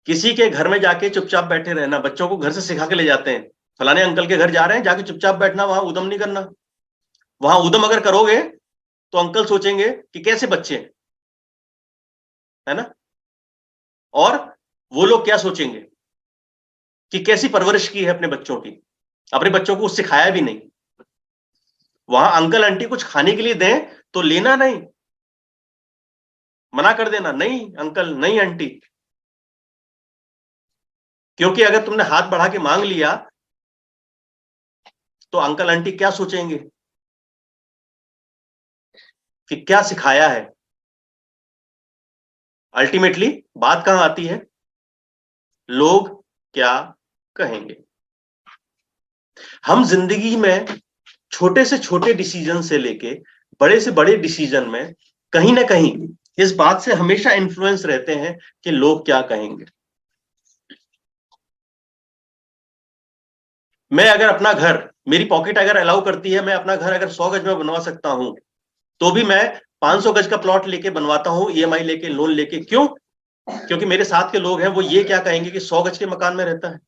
किसी के घर में जाके चुपचाप बैठे रहना, बच्चों को घर से सिखा के ले जाते हैं, फलाने अंकल के घर जा रहे हैं, जाके चुपचाप बैठना, वहां उदम नहीं करना। वहां उदम अगर करोगे तो अंकल सोचेंगे कि कैसे बच्चे हैं, है ना? और वो लोग क्या सोचेंगे कि कैसी परवरिश की है अपने बच्चों की। अपने बच्चों को सिखाया भी नहीं। वहां अंकल आंटी कुछ खाने के लिए दें तो लेना नहीं, मना कर देना, नहीं अंकल नहीं आंटी। क्योंकि अगर तुमने हाथ बढ़ा के मांग लिया तो अंकल आंटी क्या सोचेंगे कि क्या सिखाया है। अल्टीमेटली बात कहां आती है? लोग क्या कहेंगे। हम जिंदगी में छोटे से छोटे डिसीजन से लेके बड़े से बड़े डिसीजन में कहीं ना कहीं इस बात से हमेशा इन्फ्लुएंस रहते हैं कि लोग क्या कहेंगे। मैं अगर अपना घर, मेरी पॉकेट अगर अलाउ करती है, मैं अपना घर अगर 100 गज में बनवा सकता हूं, तो भी मैं 500 गज का प्लॉट लेके बनवाता हूं, ईएमआई लेके, लोन लेके। क्यों? क्योंकि मेरे साथ के लोग हैं, वो ये क्या कहेंगे कि 100 गज के मकान में रहता है।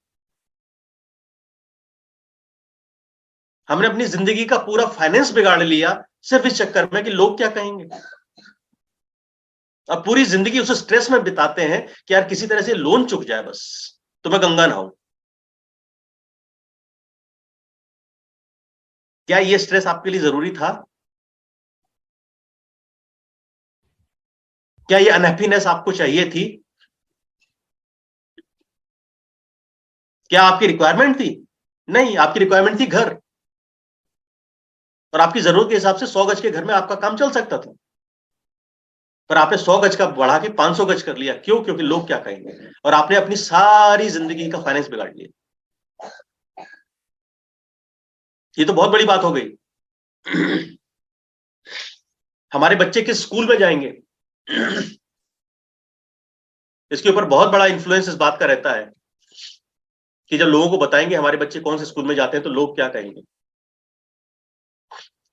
हमने अपनी जिंदगी का पूरा फाइनेंस बिगाड़ लिया सिर्फ इस चक्कर में कि लोग क्या कहेंगे। अब पूरी जिंदगी उस स्ट्रेस में बिताते हैं कि यार किसी तरह से लोन चुक जाए बस, तो मैं गंगा नहाऊं। क्या ये स्ट्रेस आपके लिए जरूरी था? क्या ये अनहैप्पीनेस आपको चाहिए थी? क्या आपकी रिक्वायरमेंट थी? नहीं, आपकी रिक्वायरमेंट थी घर, और आपकी जरूरत के हिसाब से 100 गज के घर में आपका काम चल सकता था। पर आपने 100 गज का बढ़ा के 500 गज कर लिया। क्यों? क्योंकि लोग क्या कहेंगे, और आपने अपनी सारी जिंदगी का फाइनेंस बिगाड़ लिया। ये तो बहुत बड़ी बात हो गई। हमारे बच्चे किस स्कूल में जाएंगे, इसके ऊपर बहुत बड़ा इंफ्लुएंस इस बात का रहता है कि जब लोगों को बताएंगे हमारे बच्चे कौन से स्कूल में जाते हैं तो लोग क्या कहेंगे।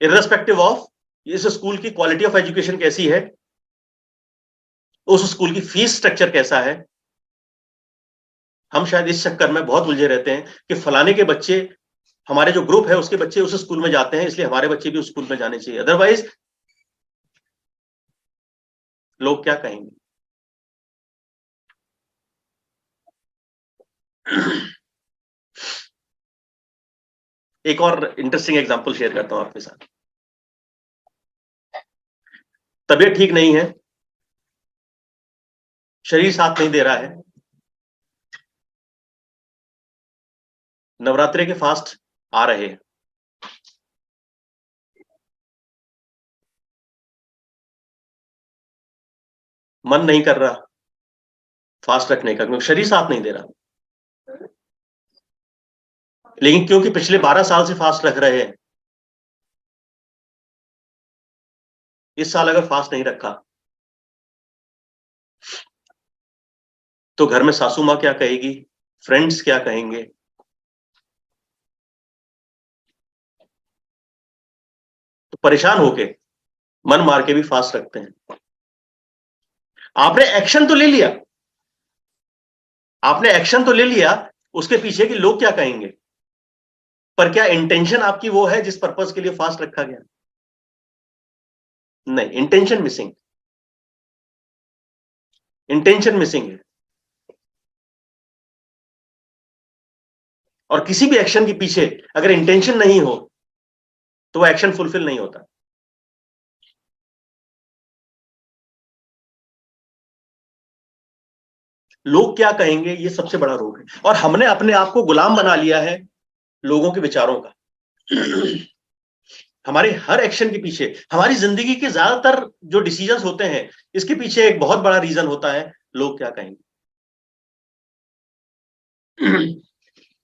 इर्रेस्पेक्टिव ऑफ इस स्कूल की क्वालिटी ऑफ एजुकेशन कैसी है, उस स्कूल की फीस स्ट्रक्चर कैसा है, हम शायद इस चक्कर में बहुत उलझे रहते हैं कि फलाने के बच्चे, हमारे जो ग्रुप है उसके बच्चे उस स्कूल में जाते हैं, इसलिए हमारे बच्चे भी उस स्कूल में जाने चाहिए, अदरवाइज लोग क्या कहेंगे। एक और इंटरेस्टिंग एग्जांपल शेयर करता हूं आपके साथ। तबीयत ठीक नहीं है, शरीर साथ नहीं दे रहा है, नवरात्रि के फास्ट आ रहे हैं, मन नहीं कर रहा फास्ट रखने का क्योंकि शरीर साथ नहीं दे रहा। लेकिन क्योंकि पिछले 12 साल से फास्ट रख रहे हैं, इस साल अगर फास्ट नहीं रखा तो घर में सासू माँ क्या कहेगी, फ्रेंड्स क्या कहेंगे। तो परेशान होके मन मार के भी फास्ट रखते हैं। आपने एक्शन तो ले लिया, आपने एक्शन तो ले लिया, उसके पीछे कि लोग क्या कहेंगे, पर क्या इंटेंशन आपकी वो है जिस पर्पस के लिए फास्ट रखा गया। नहीं, इंटेंशन मिसिंग, इंटेंशन मिसिंग है। और किसी भी एक्शन के पीछे अगर इंटेंशन नहीं हो तो वो एक्शन फुलफिल नहीं होता। लोग क्या कहेंगे, ये सबसे बड़ा रोग है, और हमने अपने आप को गुलाम बना लिया है लोगों के विचारों का। हमारे हर एक्शन के पीछे, हमारी जिंदगी के ज्यादातर जो डिसीजंस होते हैं, इसके पीछे एक बहुत बड़ा रीजन होता है, लोग क्या कहेंगे।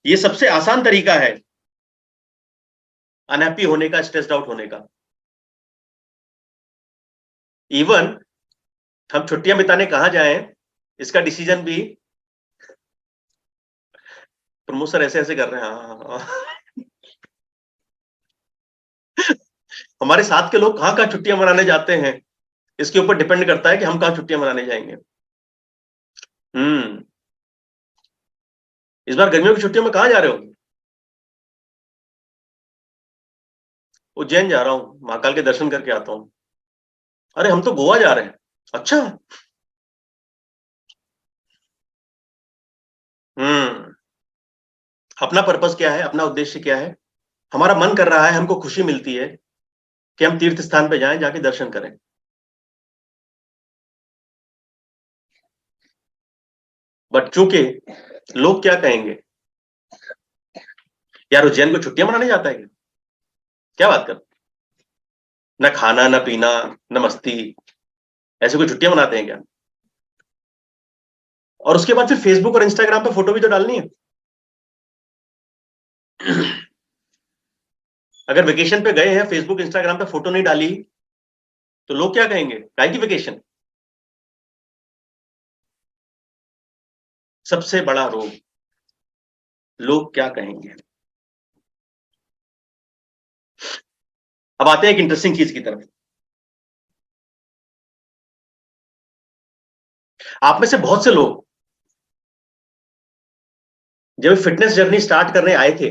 ये सबसे आसान तरीका है अनहैप्पी होने का, स्ट्रेस्ड आउट होने का। इवन हम छुट्टियां बिताने कहां जाएं, इसका डिसीजन भी प्रमोद सर ऐसे ऐसे कर रहे हैं। हाँ। हमारे साथ के लोग कहां छुट्टियां मनाने जाते हैं, इसके ऊपर डिपेंड करता है कि हम कहां छुट्टियां मनाने जाएंगे। इस बार गर्मियों की छुट्टियों में कहां जा रहे हो? उज्जैन जा रहा हूं, महाकाल के दर्शन करके आता हूं। अरे हम तो गोवा जा रहे हैं। अच्छा। अपना पर्पस क्या है, अपना उद्देश्य क्या है? हमारा मन कर रहा है, हमको खुशी मिलती है कि हम तीर्थ स्थान पे जाएं, जाके दर्शन करें। बट चूंकि लोग क्या कहेंगे, यार उज्जैन को छुट्टियां मनाने जाता है क्या बात कर, ना खाना ना पीना ना मस्ती, ऐसे कोई छुट्टियां मनाते हैं क्या? और उसके बाद फिर फेसबुक और इंस्टाग्राम पे फोटो भी तो डालनी है। अगर वेकेशन पे गए हैं, फेसबुक इंस्टाग्राम पे फोटो नहीं डाली तो लोग क्या कहेंगे, काहे की वेकेशन? सबसे बड़ा रोग, लोग क्या कहेंगे। अब आते हैं एक इंटरेस्टिंग चीज की तरफ। आप में से बहुत से लोग जब फिटनेस जर्नी स्टार्ट करने आए थे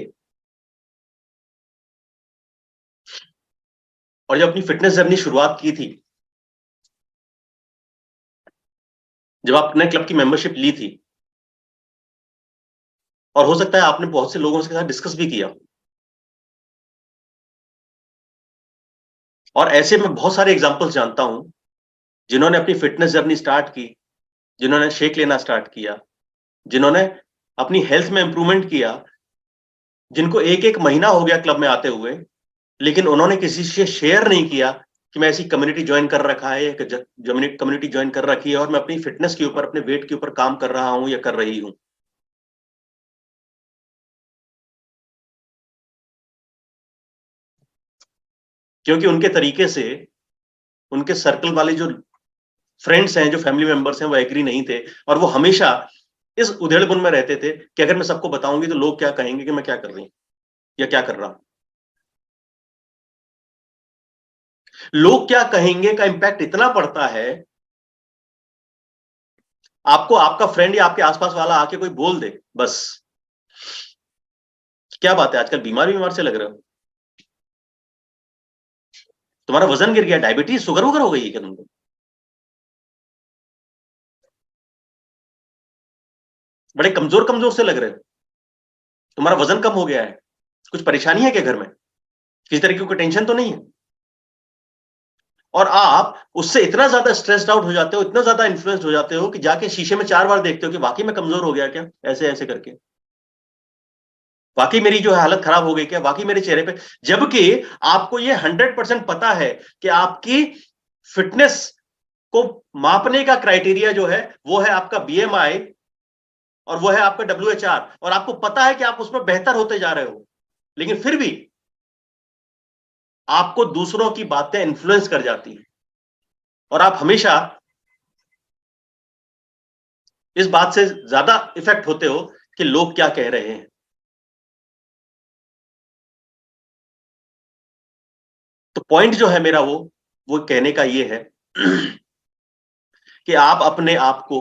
और जब अपनी फिटनेस जर्नी शुरुआत की थी, जब आपने क्लब की मेंबरशिप ली थी, और हो सकता है आपने बहुत से लोगों के साथ डिस्कस भी किया, और ऐसे में बहुत सारे एग्जांपल्स जानता हूं जिन्होंने अपनी फिटनेस जर्नी स्टार्ट की, जिन्होंने शेक लेना स्टार्ट किया, जिन्होंने अपनी हेल्थ में इंप्रूवमेंट किया, जिनको एक एक महीना हो गया क्लब में आते हुए, लेकिन उन्होंने किसी से शेयर नहीं किया कि मैं ऐसी कम्युनिटी ज्वाइन कर रखा है, कम्युनिटी ज्वाइन कर रखी है और मैं अपनी फिटनेस के ऊपर, अपने वेट के ऊपर काम कर रहा हूं या कर रही हूं। क्योंकि उनके तरीके से उनके सर्कल वाले जो फ्रेंड्स हैं, जो फैमिली मेंबर्स हैं, वो एग्री नहीं थे, और वो हमेशा इस उधेड़बुन में रहते थे कि अगर मैं सबको बताऊंगी तो लोग क्या कहेंगे कि मैं क्या कर रही हूं या क्या कर रहा हूं। लोग क्या कहेंगे का इंपैक्ट इतना पड़ता है, आपको आपका फ्रेंड या आपके आसपास वाला आके कोई बोल दे, बस क्या बात है, आजकल बीमार से लग रहे हो, तुम्हारा वजन गिर गया, डायबिटीज शुगर वगैरह हो गई है क्या तुमको? बड़े कमजोर कमजोर से लग रहे हो, तुम्हारा वजन कम हो गया है, कुछ परेशानी है क्या घर में, किसी तरीके की टेंशन तो नहीं है? और आप उससे इतना ज्यादा स्ट्रेस्ड आउट हो जाते हो, इतना ज्यादा इन्फ्लुएंस्ड हो जाते हो कि जाके शीशे में 4 बार देखते हो कि वाकई में कमजोर हो गया क्या, ऐसे ऐसे करके, वाकई मेरी जो है हालत खराब हो गई क्या, वाकई मेरे चेहरे पे, जबकि आपको ये 100% पता है कि आपकी फिटनेस को मापने का क्राइटेरिया जो है वो है आपका BMI और वो है आपका WHR, और आपको पता है कि आप उसमें बेहतर होते जा रहे हो, लेकिन फिर भी आपको दूसरों की बातें इन्फ्लुएंस कर जाती हैं और आप हमेशा इस बात से ज्यादा इफेक्ट होते हो कि लोग क्या कह रहे हैं। तो पॉइंट जो है मेरा वो कहने का ये है कि आप अपने आप को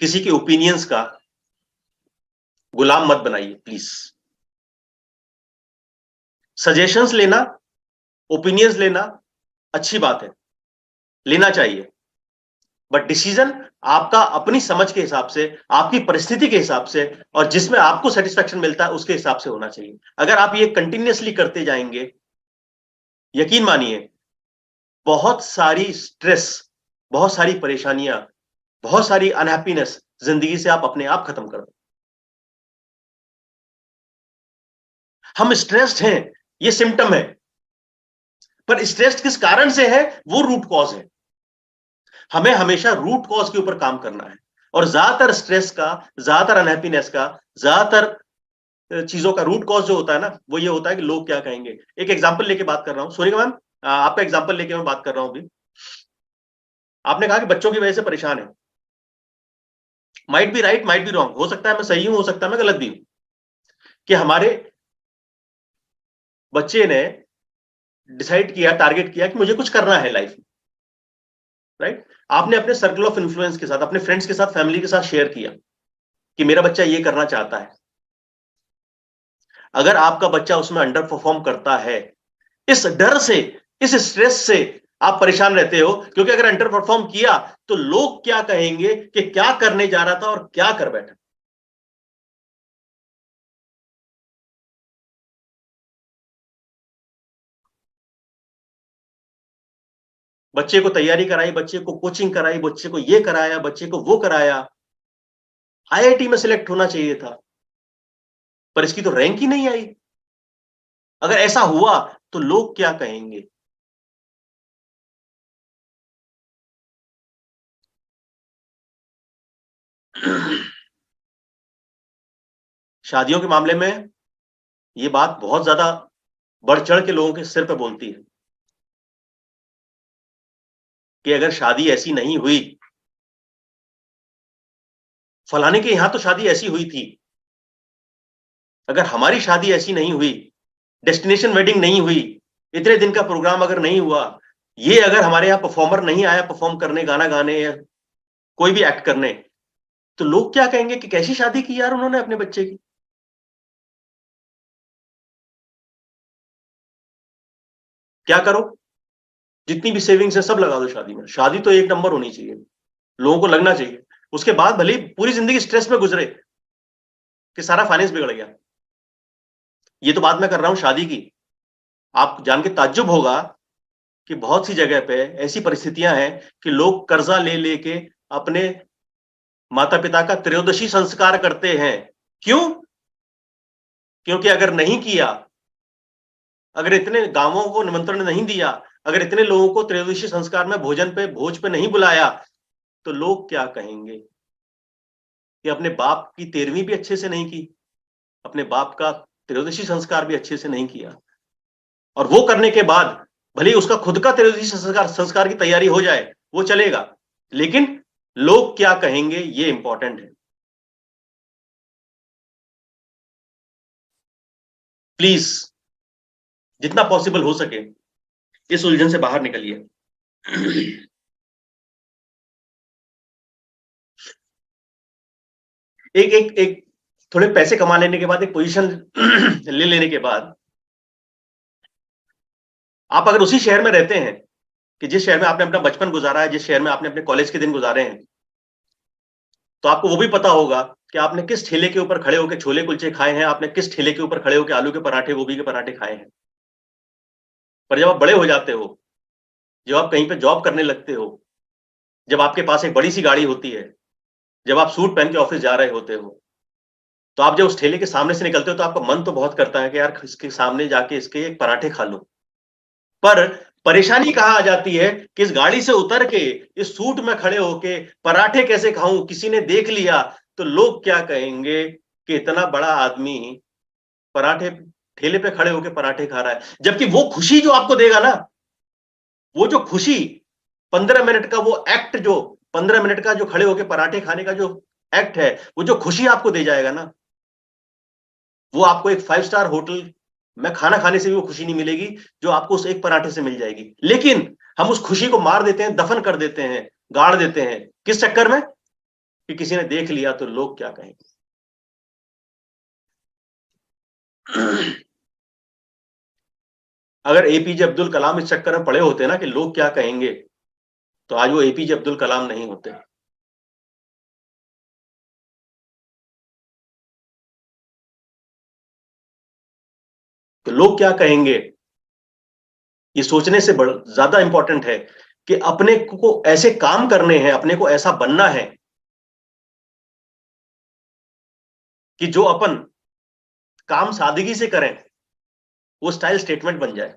किसी के ओपिनियंस का गुलाम मत बनाइए प्लीज। सजेशंस लेना, ओपिनियंस लेना अच्छी बात है, लेना चाहिए, बट डिसीजन आपका अपनी समझ के हिसाब से, आपकी परिस्थिति के हिसाब से और जिसमें आपको सेटिस्फेक्शन मिलता है उसके हिसाब से होना चाहिए। अगर आप ये कंटिन्यूअसली करते जाएंगे, यकीन मानिए बहुत सारी स्ट्रेस, बहुत सारी परेशानियां, बहुत सारी अनहैप्पीनेस जिंदगी से आप अपने आप खत्म कर दो। हम स्ट्रेस्ड हैं, ये सिम्टम है, पर स्ट्रेस्ड किस कारण से है वो रूट कॉज है। हमें हमेशा रूट कॉज के ऊपर काम करना है, और ज्यादातर स्ट्रेस का, ज्यादातर अनहैप्पीनेस का, ज्यादातर चीजों का रूट कॉज जो होता है ना, वो ये होता है कि लोग क्या कहेंगे। एक एग्जांपल लेके बात कर रहा हूं, सोनिका मैम आपका एग्जांपल लेके मैं बात कर रहा हूं अभी। आपने कहा कि बच्चों की वजह से परेशान है, might be right, might be wrong, हो सकता है मैं सही हूं, हो सकता है मैं गलत भी हूं, कि हमारे बच्चे ने डिसाइड किया, टारगेट किया कि मुझे कुछ करना है लाइफ में, राइट? आपने अपने सर्कल ऑफ इन्फ्लुएंस के साथ, अपने फ्रेंड्स के साथ, फैमिली के साथ शेयर किया कि मेरा बच्चा ये करना चाहता है। अगर आपका बच्चा उसमें अंडर परफॉर्म करता है, इस डर से, इस स्ट्रेस से आप परेशान रहते हो, क्योंकि अगर अंडर परफॉर्म किया तो लोग क्या कहेंगे कि क्या करने जा रहा था और क्या कर बैठा। बच्चे को तैयारी कराई, बच्चे को कोचिंग कराई, बच्चे को ये कराया, बच्चे को वो कराया, आईआईटी में सिलेक्ट होना चाहिए था, पर इसकी तो रैंक ही नहीं आई। अगर ऐसा हुआ तो लोग क्या कहेंगे। शादियों के मामले में ये बात बहुत ज्यादा बढ़ चढ़ के लोगों के सिर पे बोलती है कि अगर शादी ऐसी नहीं हुई, फलाने के यहां तो शादी ऐसी हुई थी, अगर हमारी शादी ऐसी नहीं हुई, डेस्टिनेशन वेडिंग नहीं हुई, इतने दिन का प्रोग्राम अगर नहीं हुआ, ये अगर हमारे यहां परफॉर्मर नहीं आया परफॉर्म करने, गाना गाने या कोई भी एक्ट करने, तो लोग क्या कहेंगे कि कैसी शादी की यार उन्होंने अपने बच्चे की। क्या करो, जितनी भी सेविंग्स है सब लगा दो शादी में। शादी तो एक नंबर होनी चाहिए, लोगों को लगना चाहिए। उसके बाद भले पूरी जिंदगी स्ट्रेस में गुजरे कि सारा फाइनेंस बिगड़ गया। ये तो बात मैं कर रहा हूं शादी की। आप जान के ताज्जुब होगा कि बहुत सी जगह पे ऐसी परिस्थितियां हैं कि लोग कर्जा ले लेके अपने माता पिता का त्रयोदशी संस्कार करते हैं। क्यों? क्योंकि अगर नहीं किया, अगर इतने गांवों को निमंत्रण नहीं दिया, अगर इतने लोगों को त्रयोदशी संस्कार में भोज पे नहीं बुलाया, तो लोग क्या कहेंगे कि अपने बाप की 13वीं भी अच्छे से नहीं की, अपने बाप का त्रयोदशी संस्कार भी अच्छे से नहीं किया, और वो करने के बाद भले उसका खुद का त्रयोदशी संस्कार की तैयारी हो जाए, वो चलेगा, लेकिन लोग क्या कहेंगे ये इंपॉर्टेंट है। प्लीज जितना पॉसिबल हो सके इस उलझन से बाहर निकलिए। एक थोड़े पैसे कमा लेने के बाद, एक पोजीशन ले लेने के बाद, आप अगर उसी शहर में रहते हैं कि जिस शहर में आपने अपना बचपन गुजारा है, जिस शहर में आपने अपने कॉलेज के दिन गुजारे हैं, तो आपको वो भी पता होगा कि आपने किस ठेले के ऊपर खड़े होकर छोले कुलचे खाए हैं, आपने किस ठेले के ऊपर खड़े होकर आलू के पराठे, गोभी के पराठे खाए हैं। पर जब आप बड़े हो जाते हो, जब आप कहीं पे जॉब करने लगते हो, जब आपके पास एक बड़ी सी गाड़ी होती है, जब आप सूट पहन के ऑफिस जा रहे होते हो, तो आप जब उस ठेले के सामने से निकलते हो तो आपका मन तो बहुत करता है कि यार इसके सामने जाके इसके एक पराठे खा लो। पर परेशानी कहां आ जाती है कि इस गाड़ी से उतर के इस सूट में खड़े होके पराठे कैसे खाऊं, किसी ने देख लिया तो लोग क्या कहेंगे कि इतना बड़ा आदमी पराठे ठेले पे खड़े होके पराठे खा रहा है। जबकि वो खुशी जो आपको देगा ना, वो जो खुशी 15 मिनट का वो एक्ट, जो 15 मिनट का जो खड़े होके पराठे खाने का जो एक्ट है, वो जो खुशी आपको दे जाएगा ना, वो आपको एक 5 स्टार होटल में खाना खाने से भी वो खुशी नहीं मिलेगी जो आपको उस एक पराठे से मिल जाएगी। लेकिन हम उस खुशी को मार देते हैं, दफन कर देते हैं, गाड़ देते हैं। किस चक्कर में? कि किसी ने देख लिया तो लोग क्या कहेंगे। अगर एपीजे अब्दुल कलाम इस चक्कर में पड़े होते ना कि लोग क्या कहेंगे, तो आज वो एपीजे अब्दुल कलाम नहीं होते। तो लोग क्या कहेंगे ये सोचने से ज्यादा इंपॉर्टेंट है कि अपने को ऐसे काम करने हैं, अपने को ऐसा बनना है कि जो अपन काम सादगी से करें वो स्टाइल स्टेटमेंट बन जाए।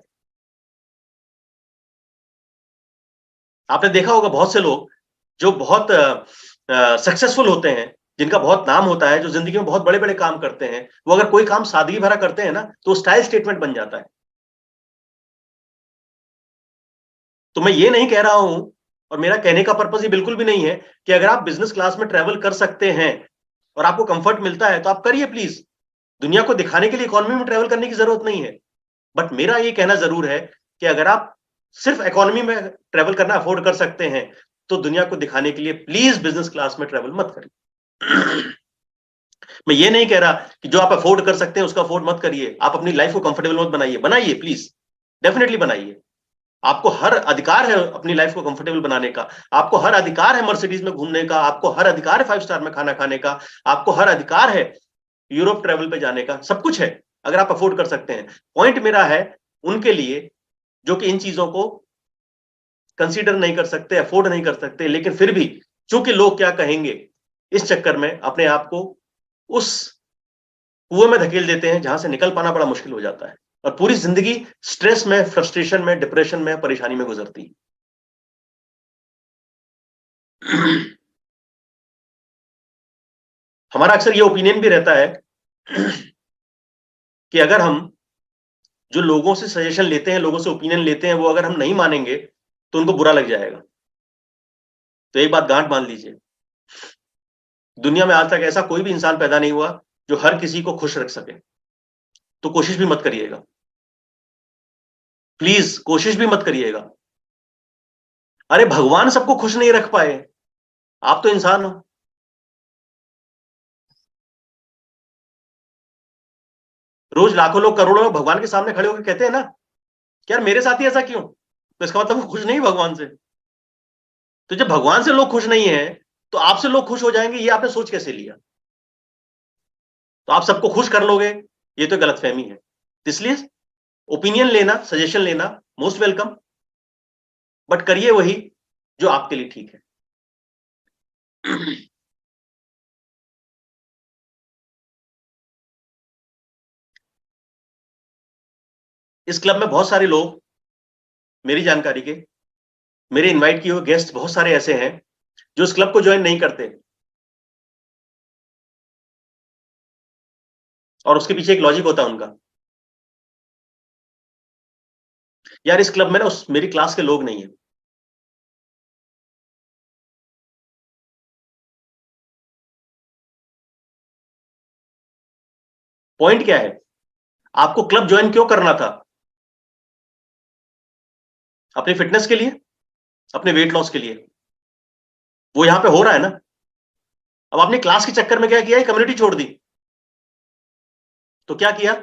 आपने देखा होगा बहुत से लोग जो बहुत सक्सेसफुल होते हैं, जिनका बहुत नाम होता है, जो जिंदगी में बहुत बड़े बड़े काम करते हैं, वो अगर कोई काम सादगी भरा करते हैं ना तो स्टाइल स्टेटमेंट बन जाता है। तो मैं ये नहीं कह रहा हूं, और मेरा कहने का पर्पस ये बिल्कुल भी नहीं है कि अगर आप बिजनेस क्लास में ट्रैवल कर सकते हैं और आपको कंफर्ट मिलता है तो आप करिए प्लीज। दुनिया को दिखाने के लिए इकोनॉमी में ट्रैवल करने की जरूरत नहीं है। बट मेरा ये कहना जरूर है कि अगर आप सिर्फ इकोनॉमी में ट्रैवल करना अफोर्ड कर सकते हैं तो दुनिया को दिखाने के लिए प्लीज बिजनेस क्लास में ट्रैवल मत करिए। मैं ये नहीं कह रहा कि जो आप अफोर्ड कर सकते हैं उसका अफोर्ड मत करिए। आप अपनी लाइफ को कंफर्टेबल मत बनाइए, बनाइए प्लीज, डेफिनेटली बनाइए। आपको हर अधिकार है अपनी लाइफ को कंफर्टेबल बनाने का, आपको हर अधिकार है मर्सिडीज में घूमने का, आपको हर अधिकार है 5 स्टार में खाना खाने का, आपको हर अधिकार है यूरोप ट्रैवल पे जाने का, सब कुछ है अगर आप अफोर्ड कर सकते हैं। पॉइंट मेरा है उनके लिए जो कि इन चीजों को कंसीडर नहीं कर सकते, अफोर्ड नहीं कर सकते, लेकिन फिर भी चूंकि लोग क्या कहेंगे इस चक्कर में अपने आप को उस कुएं में धकेल देते हैं जहां से निकल पाना बड़ा मुश्किल हो जाता है, और पूरी जिंदगी स्ट्रेस में, फ्रस्ट्रेशन में, डिप्रेशन में, परेशानी में गुजरती है। हमारा अक्सर ये ओपिनियन भी रहता है कि अगर हम जो लोगों से सजेशन लेते हैं, लोगों से ओपिनियन लेते हैं, वो अगर हम नहीं मानेंगे तो उनको बुरा लग जाएगा। तो एक बात गांठ बांध लीजिए, दुनिया में आज तक ऐसा कोई भी इंसान पैदा नहीं हुआ जो हर किसी को खुश रख सके। तो कोशिश भी मत करिएगा, प्लीज कोशिश भी मत करिएगा। अरे भगवान सबको खुश नहीं रख पाए, आप तो इंसान हो। रोज लाखों लोग, करोड़ों लोग भगवान के सामने खड़े होकर कहते हैं ना कि यार मेरे साथ ही ऐसा क्यों, तो इसका मतलब वो खुश नहीं भगवान से। तो जब भगवान से लोग खुश नहीं है तो आपसे लोग खुश हो जाएंगे, ये आपने सोच कैसे लिया? तो आप सबको खुश कर लोगे, ये तो गलतफहमी है। इसलिए ओपिनियन लेना, सजेशन लेना मोस्ट वेलकम, बट करिए वही जो आपके लिए ठीक है। इस क्लब में बहुत सारे लोग, मेरी जानकारी के, मेरे इनवाइट किए हुए गेस्ट बहुत सारे ऐसे हैं जो इस क्लब को ज्वाइन नहीं करते, और उसके पीछे एक लॉजिक होता है उनका, यार इस क्लब में ना उस मेरी क्लास के लोग नहीं है। पॉइंट क्या है, आपको क्लब ज्वाइन क्यों करना था? अपनी फिटनेस के लिए, अपने वेट लॉस के लिए। वो यहां पे हो रहा है ना। अब आपने क्लास के चक्कर में क्या किया है, कम्युनिटी छोड़ दी। तो क्या किया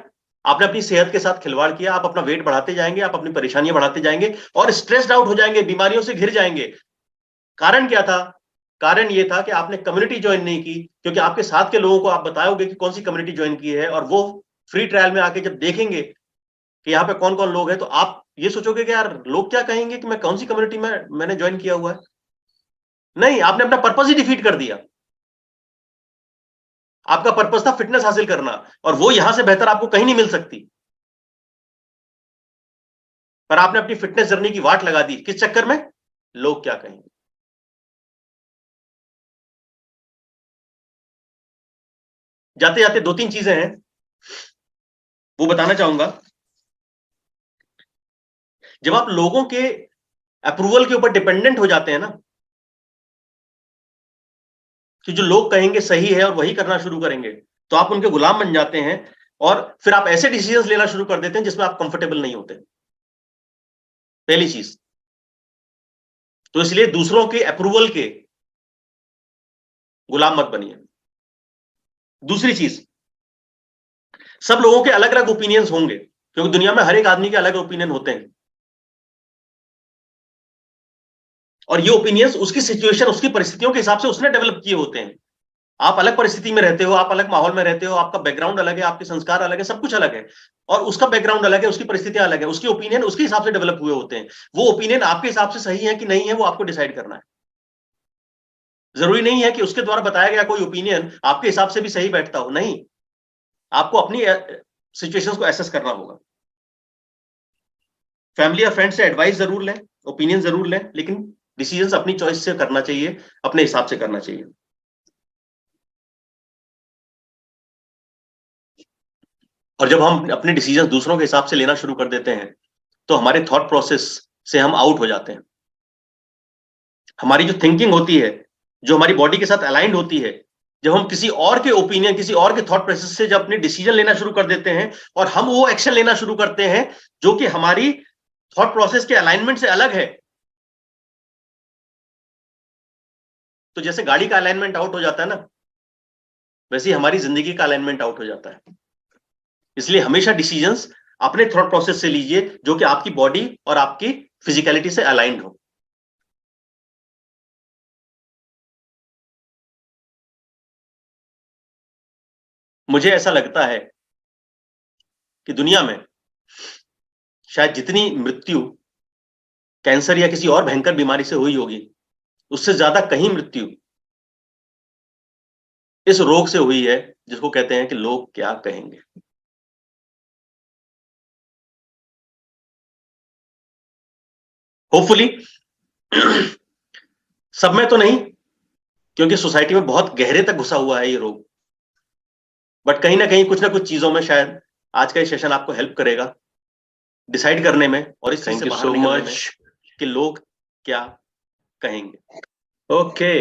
आपने, अपनी सेहत के साथ खिलवाड़ किया। आप अपना वेट बढ़ाते जाएंगे, आप अपनी परेशानियां बढ़ाते जाएंगे और स्ट्रेस्ड आउट हो जाएंगे, बीमारियों से घिर जाएंगे। कारण क्या था? कारण ये था कि आपने कम्युनिटी ज्वाइन नहीं की, क्योंकि आपके साथ के लोगों को आप बताओगे कि कौन सी कम्युनिटी ज्वाइन की है, और वो फ्री ट्रायल में आके जब देखेंगे कि यहाँ पे कौन कौन लोग हैं, तो आप ये सोचोगे कि यार लोग क्या कहेंगे कि मैं कौन सी कम्युनिटी में मैंने ज्वाइन किया हुआ है। नहीं, आपने अपना पर्पस ही डिफीट कर दिया। आपका पर्पस था फिटनेस हासिल करना, और वो यहां से बेहतर आपको कहीं नहीं मिल सकती। पर आपने अपनी फिटनेस जर्नी की वाट लगा दी, किस चक्कर में? लोग क्या कहेंगे। जाते जाते 2-3 चीजें हैं वो बताना चाहूंगा। जब आप लोगों के अप्रूवल के ऊपर डिपेंडेंट हो जाते हैं ना, कि जो लोग कहेंगे सही है और वही करना शुरू करेंगे, तो आप उनके गुलाम बन जाते हैं, और फिर आप ऐसे डिसीजंस लेना शुरू कर देते हैं जिसमें आप कंफर्टेबल नहीं होते। पहली चीज तो इसलिए दूसरों के अप्रूवल के गुलाम मत बनिए। दूसरी चीज, सब लोगों के अलग अलग ओपिनियंस होंगे, क्योंकि दुनिया में हर एक आदमी के अलग ओपिनियन होते हैं, और ये ओपिनियंस उसकी सिचुएशन, उसकी परिस्थितियों के हिसाब से उसने डेवलप किए होते हैं। आप अलग परिस्थिति में रहते हो, आप अलग माहौल में रहते हो, आपका बैकग्राउंड अलग है, आपके संस्कार अलग है, सब कुछ अलग है, और उसका बैकग्राउंड अलग है, उसकी परिस्थितियां अलग है, उसके ओपिनियन उसके हिसाब से डेवलप हुए होते हैं। वो ओपिनियन आपके हिसाब से सही है कि नहीं है, वो आपको डिसाइड करना है। जरूरी नहीं है कि उसके द्वारा बताया गया कोई ओपिनियन आपके हिसाब से भी सही बैठता हो, नहीं, आपको अपनी सिचुएशंस को एसेस करना होगा। फैमिली या फ्रेंड से एडवाइस जरूर लें, ओपिनियन जरूर लें, लेकिन डिसीजंस अपनी चॉइस से करना चाहिए, अपने हिसाब से करना चाहिए। और जब हम अपने डिसीजंस दूसरों के हिसाब से लेना शुरू कर देते हैं तो हमारे थॉट प्रोसेस से हम आउट हो जाते हैं। हमारी जो थिंकिंग होती है, जो हमारी बॉडी के साथ अलाइंड होती है, जब हम किसी और के ओपिनियन, किसी और के थॉट प्रोसेस से जब अपने डिसीजन लेना शुरू कर देते हैं और हम वो एक्शन लेना शुरू करते हैं जो कि हमारी थॉट प्रोसेस के अलाइनमेंट से अलग है, तो जैसे गाड़ी का अलाइनमेंट आउट हो जाता है ना, वैसे ही हमारी जिंदगी का अलाइनमेंट आउट हो जाता है। इसलिए हमेशा डिसीजंस अपने थॉट प्रोसेस से लीजिए जो कि आपकी बॉडी और आपकी फिजिकलिटी से अलाइंड हो। मुझे ऐसा लगता है कि दुनिया में शायद जितनी मृत्यु कैंसर या किसी और भयंकर बीमारी से हुई होगी, उससे ज्यादा कहीं मृत्यु इस रोग से हुई है जिसको कहते हैं कि लोग क्या कहेंगे। होपफुली सब में तो नहीं, क्योंकि सोसाइटी में बहुत गहरे तक घुसा हुआ है ये रोग, बट कहीं ना कहीं कुछ ना कुछ चीजों में शायद आज का ये सेशन आपको हेल्प करेगा डिसाइड करने में और इस चीज से बाहर निकलने में कि लोग क्या कहेंगे। ओके।